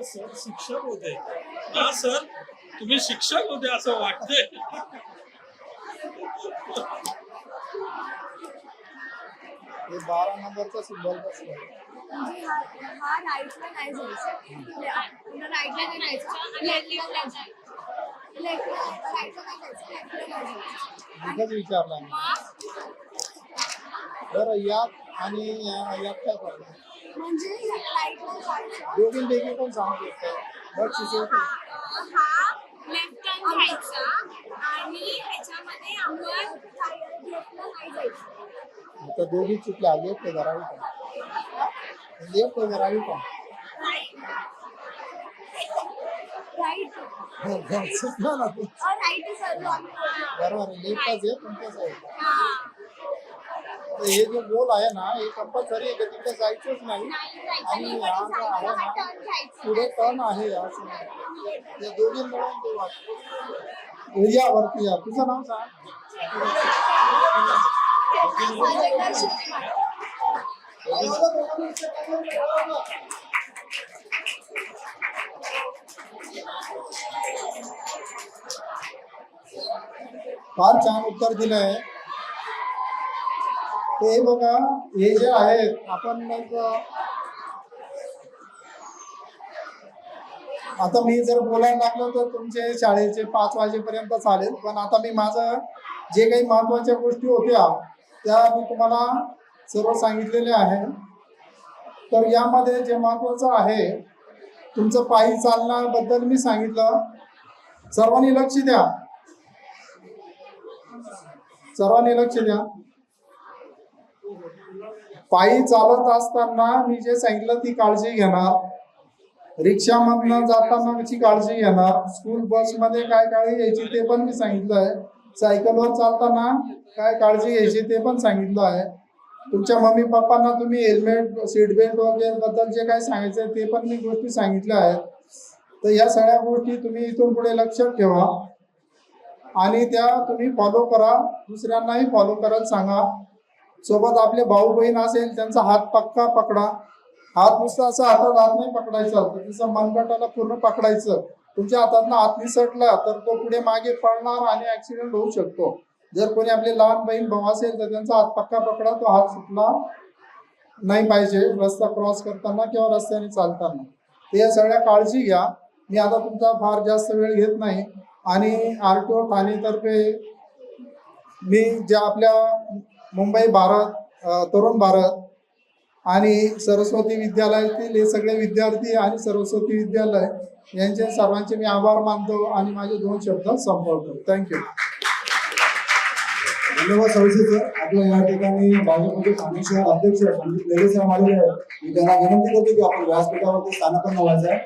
सर शिक्षक होते का सर? तुम्ही शिक्षक होते असं वाटतंय. हे 12 नंबरचा सिम्बॉल बसला. म्हणजे हा राईटला नाही जायचं. राईटला नाही जायचं. लेफ्टला जायचं. राईटला नाही जायचं. लेफ्टला जायचं. एकच विचारला मी. बरं यात आणि यात काय फरक आहे? म्हणजे राईटला जायचं. दोघींपैकी कोण सांगू शकतो? बट सुचवतो. हा लेफ्ट टर्न घ्यायचा आणि ह्याच्यामध्ये आपण लेफ्टला नाही जायचं. आता दोघी चुकल्या. लेफ्ट आहे का राईट आहे? लेफ्ट आहे का राईट आहे? राईट. चुकला ना तू. Right sir. बरोबर आहे. लेफ्टच आहे तुमच्याच आहे. हे जे गोल आहे ना हे कंपल्सरी आहे का तिकडे जायचंच नाही. आणि हा जो आहे ना पुढे टर्न आहे असं नाही. या दोघी मिळून ते वाटतं. या वरती या. तुझं नाव सांग. फार छान उत्तर दिलंय. ते बघा हे जे आहेत आपण मग आता मी जर बोलायला लागलो तर तुमचे शाळेचे 5 वाजेपर्यंत चालेल. पण आता मी माझं जे काही महत्वाच्या गोष्टी होत्या त्या मी तुम्हाला सर्व सांगितलेल्या आहे. तर यामध्ये जे महत्वाचं आहे तुमचं पायी चालण्याबद्दल मी सांगितलं. सर्वांनी लक्ष द्या. सर्वांनी लक्ष द्या. पायी चालत असताना मी जे सांगितलं ती काळजी घेणार. रिक्षामधनं जातानाची काळजी घेणार. स्कूल बसमध्ये काय काळजी घ्यायची ते पण मी सांगितलंय. सायकलवर चालताना काय काळजी घ्यायची ते पण सांगितलं आहे. तुमच्या मम्मी पप्पांना तुम्ही हेल्मेट, सीट बेल्ट वगैरे बद्दल जे काय सांगायचं ते पण मी गोष्टी सांगितल्या आहेत. तर या सगळ्या गोष्टी तुम्ही इथून पुढे लक्षात ठेवा आणि त्या तुम्ही फॉलो करा. दुसऱ्यांनाही फॉलो करायला सांगा. सोबत आपले भाऊ बहीण असेल त्यांचा हात पक्का पकडा. हात नुसता असं हातात हात नाही पकडायचा तर तिचं मनगटाला पूर्ण पकडायचं. तुमच्या हातातनं हात निसटला तर तो पुढे मागे पडणार आणि ऍक्सिडेंट होऊ शकतो. जर कोणी आपले लहान बहीण भाऊ असेल तर त्यांचा हात पक्का पकडा. तो हात सुटला नाही पाहिजे रस्ता क्रॉस करताना किंवा रस्त्याने चालताना. तर या सगळ्या काळजी घ्या. मी आता तुमचा फार जास्त वेळ घेत नाही. आणि RTO ठाणेतर्फे मी ज्या आपल्या मुंबई भारत, तरुण भारत आणि सरस्वती विद्यालयातील हे सगळे विद्यार्थी आणि सरस्वती विद्यालय यांचे सर्वांचे मी आभार मानतो आणि माझे 2 शब्द संपवतो. थँक्यू. धन्यवाद सविस्तर सर. आपल्या या ठिकाणी भाजपचे ठाणे शहर अध्यक्ष संदीप लेले साहेब आलेले आहेत. मी त्यांना विनंती करतो की आपण व्यासपीठावरती स्थानापन्न व्हायचं आहे.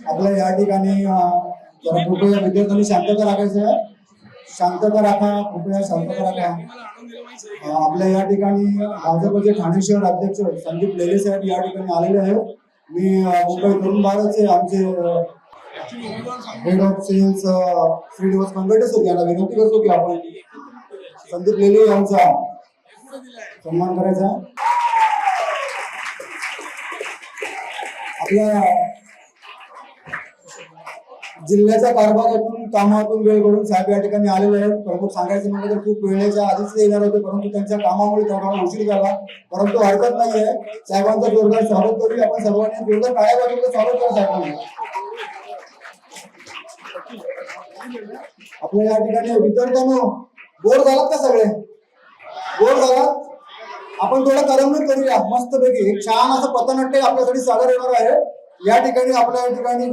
आपल्या या ठिकाणी जरा कृपया विद्यार्थ्यांनी शांतता राखायचं आहे. शांतता राखा. कृपया शांतता राखा. आपल्या या ठिकाणी भाजपचे ठाणे शहर अध्यक्ष संदीप लेले साहेब या ठिकाणी आलेले आहेत. मी मुंबई तरुण भारतचे आमचे head of sales Srinivas Kangte sir यांना विनंती करतो की आपण संदीप लेले यांचा सन्मान करायचा. आपल्या जिल्ह्याच्या कारभारातून कामातून वेळ करून साहेब या ठिकाणी आलेले आहेत. प्रमुख सांगायचं म्हटलं तर खूप वेळेच्या आधीच येणार होते परंतु त्यांच्या कामामुळे थोडा उशीर झाला. परंतु हरकत नाहीये. साहेबांचं जोरदार स्वागत करूया आपण सर्वांनी. जोरदार टाळ्या वाजवून स्वागत करा साहेबांना. आपल्या या ठिकाणी विद्यार्थ्यांनो बोर झालात का सगळे? बोर झालात? आपण थोडं करमणूक करूया मस्तपैकी. एक छान असं पथनाट्य आपल्यासाठी सादर होणार आहे. या ठिकाणी आपल्या या ठिकाणी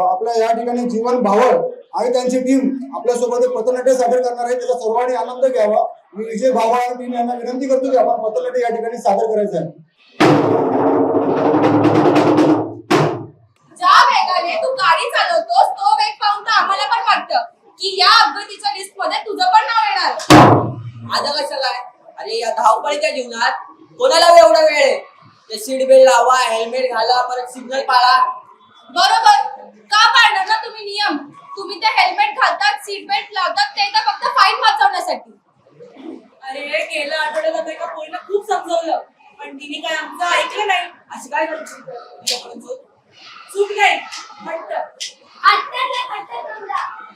आपल्या या ठिकाणी जीवन भावळ आणि त्यांची टीम आपल्यासोबत एक पथनाट्य सादर करणार आहे. त्याचा सर्वांनी आनंद घ्यावा. मी विजय भावळ आणि टीम यांना विनंती करतो की आपण पथनाट्य या ठिकाणी सादर करायचं आहे. ज्या वेगाने तू गाडी चालवतोस तो वेग पाहून तर आम्हाला पण वाटतं की या अपघातीच्या लिस्ट मध्ये तुझं पण नाव येणार. आता कसं काय? अरे या धावपळीच्या जीवनात कोणाला एवढा वेळ आहे? ते सीट बेल्ट लावा, हेल्मेट घाला, परत सिग्नल पाळा. बरोबर, का पाळणार ना तुम्ही नियम? तुम्ही ते हेल्मेट घालतात, सीट बेल्ट लावतात ते तर फक्त फाईन वाचवण्यासाठी. अरे गेल्या आठवड्यात आम्ही एका पोरीला खूप समजवलं पण तिने काय आमचं ऐकलं नाही. असं काय करतो? चूक नाही हट्ट.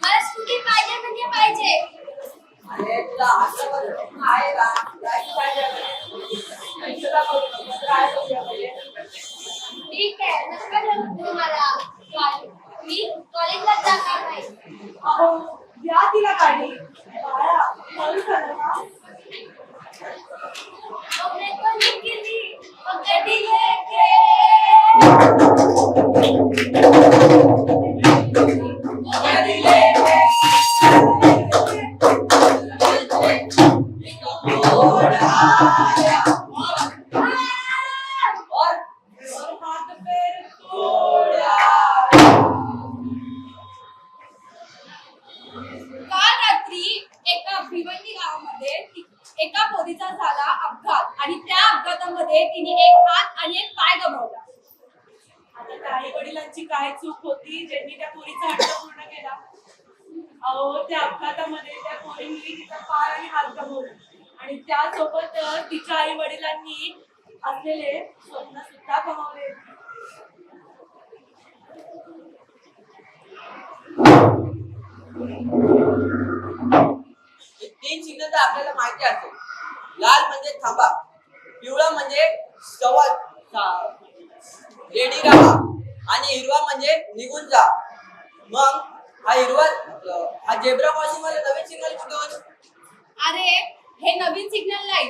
मला स्कूटी पाहिजे म्हणजे पाहिजे. अरे तुला असं आहे का? ठीक आहे, नका सांगू मला. मी कॉलेजला जाणार नाही. अहो द्या तिला गाडी. बाळा हळू चालव ना. हमने तो निकली पगड़ी लेके. पगड़ी लेके. काल रात्री एका भिवंडी गावामध्ये एका पोरीचा झाला अपघात आणि त्या अपघातामध्ये तिने एक हात आणि एक पाय गमावला. आता काही वडिलांची काय चूक होती ज्यांनी त्या पोरीचा हट्ट पूर्ण केला. अहो त्या अपघातामध्ये त्या पोरीने तिचा पाय आणि हात गमावले आणि त्यासोबत तिच्या आई वडिलांनी असलेले स्वप्न सुद्धा गमावले. तीन सिग्नल तर आपल्याला माहिती असेल. लाल म्हणजे थांबा, पिवळा म्हणजे रेडी राहा आणि हिरवा म्हणजे निघून जा. मग हा झेब्रा क्रॉसिंग मध्ये नवीन सिग्नल कुठून? अरे हे नवीन सिग्नल नाही.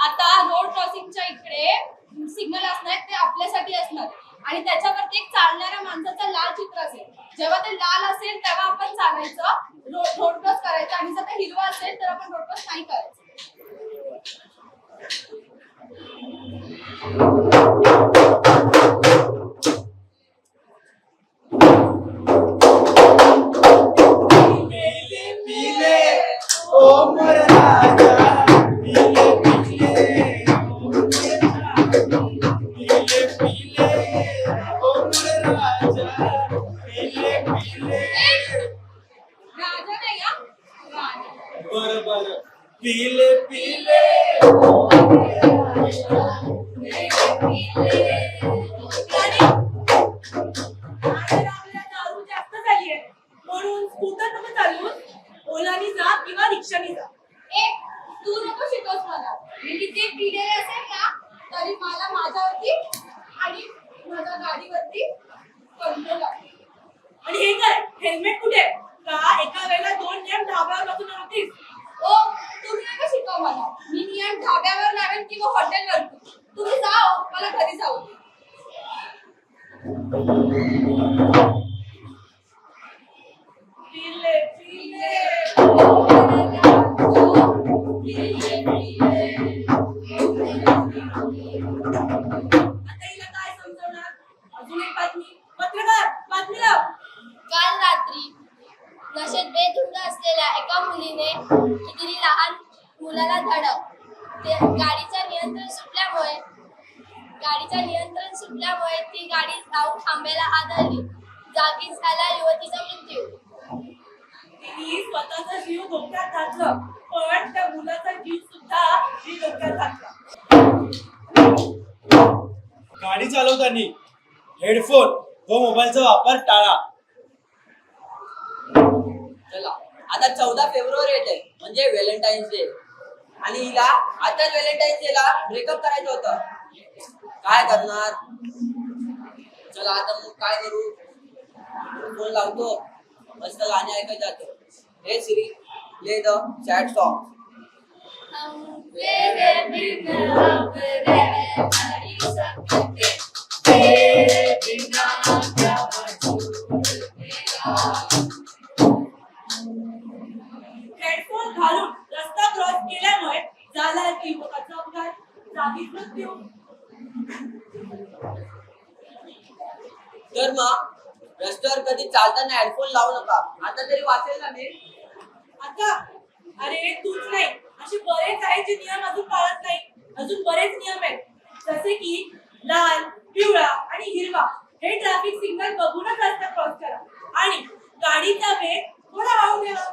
आता रोड क्रॉसिंगच्या इकडे सिग्नल असणार ते आपल्यासाठी असणार आणि त्याच्यावरती एक चालणाऱ्या माणसाचं लाल चित्र असेल. जेव्हा ते लाल असेल तेव्हा आपण चालायचं, रोड क्रॉस करायचं आणि जर ते हिरवा असेल तर आपण रोड क्रॉस नाही करायचं. राजा नाही हा, राणी. बरं पिले पिले दारू जास्त झालीये म्हणून स्कूटर नको चालवून ओलानी जा किंवा रिक्षानी जा. ए तू नको शिकवस मला. मी किती पिलेले असेल ना तरी मला माझ्यावरती आणि माझ्या गाडीवरती कंट्रोल आहे. आणि हे काय हेल्मेट कुठे का एका वेळेला दोन नियम धाब्यावर बसून राहतीस. ओ तुम्ही नका शिकव मला. मी नियम ढाब्यावर लावेन किंवा हॉटेलवर. तुम्ही जाओ, मला घरी जाऊ. पिले पिले आता हिला काय समजवणार. अजून एक बातमी. पत्रकार बातमी लाव. काल रात्री नशेत बेधुंद असलेल्या एका मुलीने किती लहान मुलाला धडक. गाडीचं नियंत्रण सुटल्यामुळे ती गाडी जाऊन थांब्याला आदळली. जागीच झाला युवतीचा मृत्यू. तिने स्वतःचा जीव धोक्यात घातलं पण त्या मुलाचा जीव सुद्धा ती धोक्यात घातला. गाडी चालवताना हेडफोन व मोबाईलचा वापर टाळा. चला आता 14 फेब्रुवारी येते म्हणजे व्हॅलेंटाईन्स डे आणि हिला आताच व्हॅलेंटाईन्स डेला ब्रेकअप करायचं होतं. काय करणार? चला आता मग काय करू? फोन लावतो मस्त गाणे ऐकत जातो. हे सिरी प्ले द सॅड सॉन्ग. हम तेरे बिन अब रह नहीं सकते, तेरे बिना क्या वजूद तेरा. हेडफोन घालून रस्ता क्रॉस केल्यामुळे झाला की युवकाचा अपघात, जागीच मृत्यू. तर मग रस्त्यावर कधी चालताना हेडफोन लावू नका. आता तरी वाचेल ना मी. आता अरे तूच नाही, असे बरेच आहेत जे नियम अजून पाळत नाही. अजून बरेच नियम आहेत, जसे की लाल, पिवळा आणि हिरवा हे ट्रॅफिक सिग्नल बघूनच रस्ता क्रॉस करा आणि गाडीचा वेग थोडा हळू ठेवा.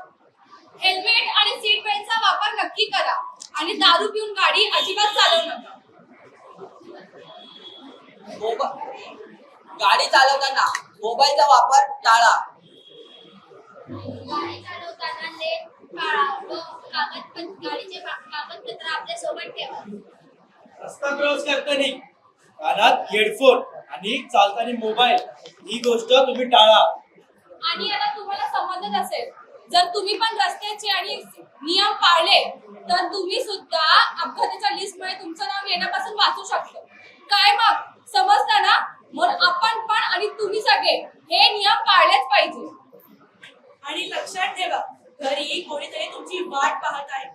हेल्मेट आणि सीट बेल्टचा वापर नक्की करा आणि दारू पिऊन गाडी अजिबात चालवू नका. गाडी चालवताना मोबाईलचा वापर टाळा. गाडी चालवताना लेन पाळा व गाडीचे कागदपत्र आपल्या सोबत ठेवा. रस्ता क्रॉस करताना कानात हेडफोन आणि चालताना मोबाईल ही गोष्ट तुम्ही टाळा. आणि आता तुम्हाला समजत असेल, जर तुम्ही पण रस्त्याचे आणि नियम पाळले तर तुम्ही सुद्धा अपघाताच्या लिस्ट मध्ये तुमचं नाव येण्यापासून वाचू शकतो. काय मग समजतं ना? म्हणून आपण पण आणि तुम्ही सगळे हे नियम पाळलेच पाहिजे. आणि लक्षात ठेवा, घरी कोणीतरी तुमची वाट पाहत आहे.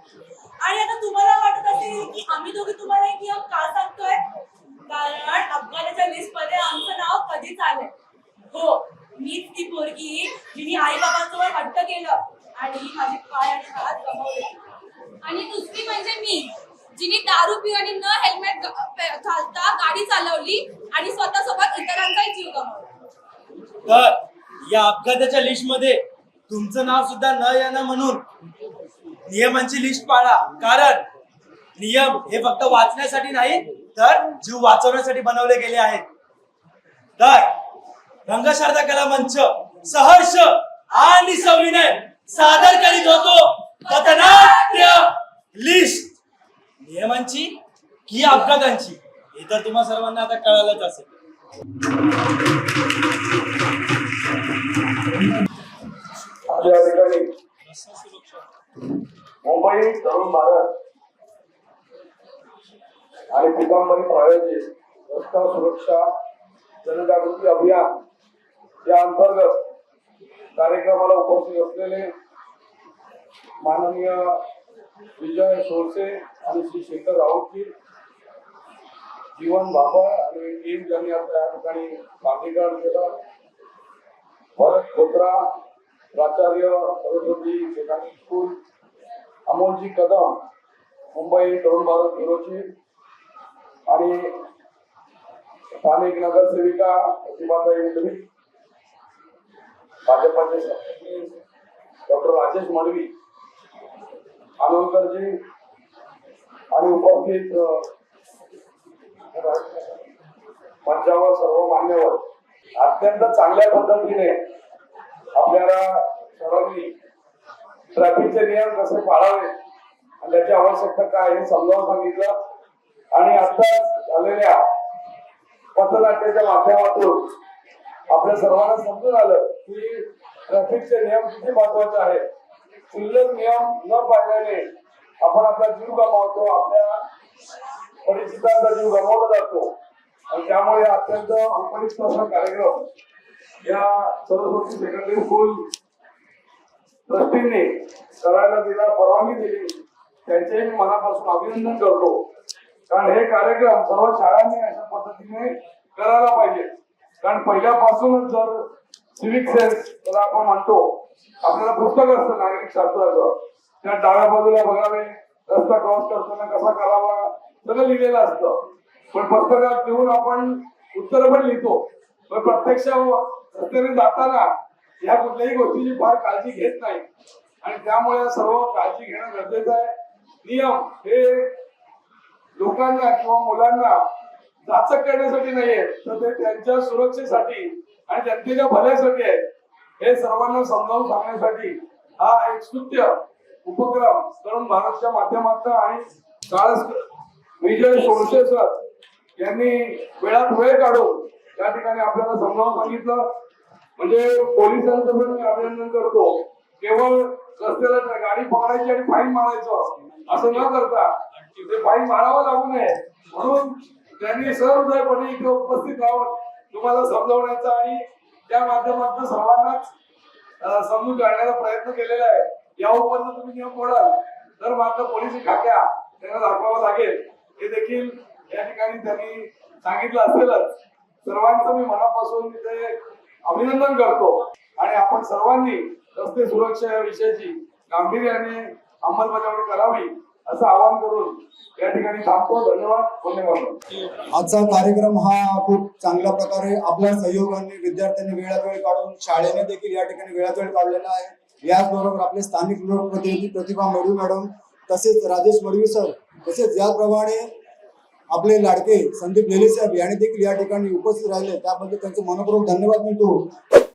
आणि आता तुम्हाला वाटत असेल की आम्ही दोघे तुम्हाला एक नियम का सांगतोय, कारण अपघाताच्या लिस्ट मध्ये आमचं नाव कधीच आलंय. हो, मीच ती पोरगी जिने आई बाबांसोबत हट्ट केलं आणि माझे पाय आणि हात गमावले. आणि दुसरी म्हणजे मी, जिने दारू पिऊन आणि न हेल्मेट घालता गाडी चालवली आणि स्वतःसोबत इतरांचाही जीव गमावला. तर या अपघाताच्या लिस्ट मध्ये तुमचं नाव सुद्धा न येणं म्हणून नियमांची लिस्ट पाळा. कारण नियम हे फक्त वाचण्यासाठी नाही तर जीव वाचवण्यासाठी बनवले गेले आहेत. तर रंगशारदा कला मंच सहर्ष आणि सविनय सादर करीत होतो पथनाट्य लिस्ट. नियमांची की अपघातांची हे तर तुम्हा सर्वांना आता कळालंच असेल. या ठिकाणी मुंबई तरुण भारत आणि पितांबरी प्रायोजित रस्ता सुरक्षा जनजागृती अभियान या अंतर्गत कार्यक्रमाला उपस्थित असलेले माननीय विजय सोरसे आणि श्री शेखर राऊतजी, जीवन बाबर आणि टीम ज्यांनी आपल्या या ठिकाणी सादरीकरण केलं, भरत खोत्रा, प्राचार्य सरस्वती सेकंडरी स्कूल, अमोलजी कदम, मुंबई तरुण भारत ब्युरोची आणि स्थानिक नगरसेविका प्रतिभाताई मुंडवी, भाजपाचे सरचिटणीस डॉक्टर राजेश मडवी, आनंदकरजी आणि उपस्थित मंचावर सर्व मान्यवर अत्यंत चांगल्या पद्धतीने आपल्याला सर्वांनी ट्रॅफिकचे नियम कसे पाळावे आणि त्याची आवश्यकता काय हे समजावून सांगितलं. आणि आता झालेल्या पथनाट्याच्या माध्यमातून आपल्या सर्वांना समजून आलं की ट्रॅफिकचे नियम किती महत्वाचे आहेत. क्षुल्लक नियम न पाळल्याने आपण आपला जीव गमावतो, आपल्या परिचितांचा जीव गमावला जातो. आणि त्यामुळे अत्यंत उपयुक्त असा कार्यक्रम या सरस्वती सेकंडरी स्कूल ट्रस्टींनी करायला दिला, परवानगी दिली, त्यांचे मी मनापासून अभिनंदन करतो. कारण हे कार्यक्रम सर्व शाळांनी अशा पद्धतीने करायला पाहिजे. कारण पहिल्यापासूनच जर सिविक सेन्स त्याला आपण म्हणतो, आपल्याला पुस्तक असतं नागरिक शास्त्राचं, त्या डाव्या बाजूला बघावे, रस्ता क्रॉस करताना कसा करावा सगळं लिहिलेलं असतं. पण पुस्तकात लिहून आपण उत्तर पण लिहितो, पण प्रत्यक्ष रस्त्याने जाताना या कुठल्याही गोष्टीची फार काळजी घेत नाही. आणि त्यामुळे सर्व काळजी घेणं गरजेचं आहे. नियम हे लोकांना किंवा मुलांना जाचक करण्यासाठी नाहीये, तर ते त्यांच्या सुरक्षेसाठी आणि जनतेच्या भल्यासाठी आहे. हे सर्वांना समजावून सांगण्यासाठी हा एक स्तुत्य उपक्रम तरुण भारतच्या माध्यमातून आणि विजय सोळशे सर यांनी वेळात वेळ काढून या ठिकाणी आपल्याला समजावून सांगितलं. म्हणजे पोलिसांचं पण मी अभिनंदन करतो. केवळ रस्त्याला गाडी पकडायची आणि फाईन मारायचं असं न करता ते फाईन मारावं लागू नये म्हणून त्यांनी सहृदयपणे इथे उपस्थित राहून तुम्हाला समजवण्याचा आणि त्या माध्यमातून सर्वांनाच समजून काढण्याचा प्रयत्न केलेला आहे. यावर तुम्ही नियम मोडाल तर मात्र पोलीस खाक्या त्यांना दाखवावं लागेल हे देखील या ठिकाणी त्यांनी सांगितलं असेलच. सर्वांचं मी मनापासून तिथे अभिनंदन करतो आणि आपण सर्वांनी रस्ते सुरक्षा या विषयाची गांभीर्याने अंमलबजावणी करावी असं आवाहन करून या ठिकाणी थांबतो. धन्यवाद. आजचा कार्यक्रम हा खूप चांगल्या प्रकारे आपल्या सहयोगाने विद्यार्थ्यांनी वेळात वेळ काढून शाळेने देखील या ठिकाणी वेळात वेळ काढलेला आहे. याचबरोबर आपले स्थानिक लोकप्रतिनिधी प्रतिभा मडवी मॅडम तसेच राजेश मडवी सर तसेच याप्रमाणे आपले लाडके संदीप लेले साहेब यांनी देखील या ठिकाणी उपस्थित राहिले त्याबद्दल त्यांचे मनपूर्वक धन्यवाद मिळतो.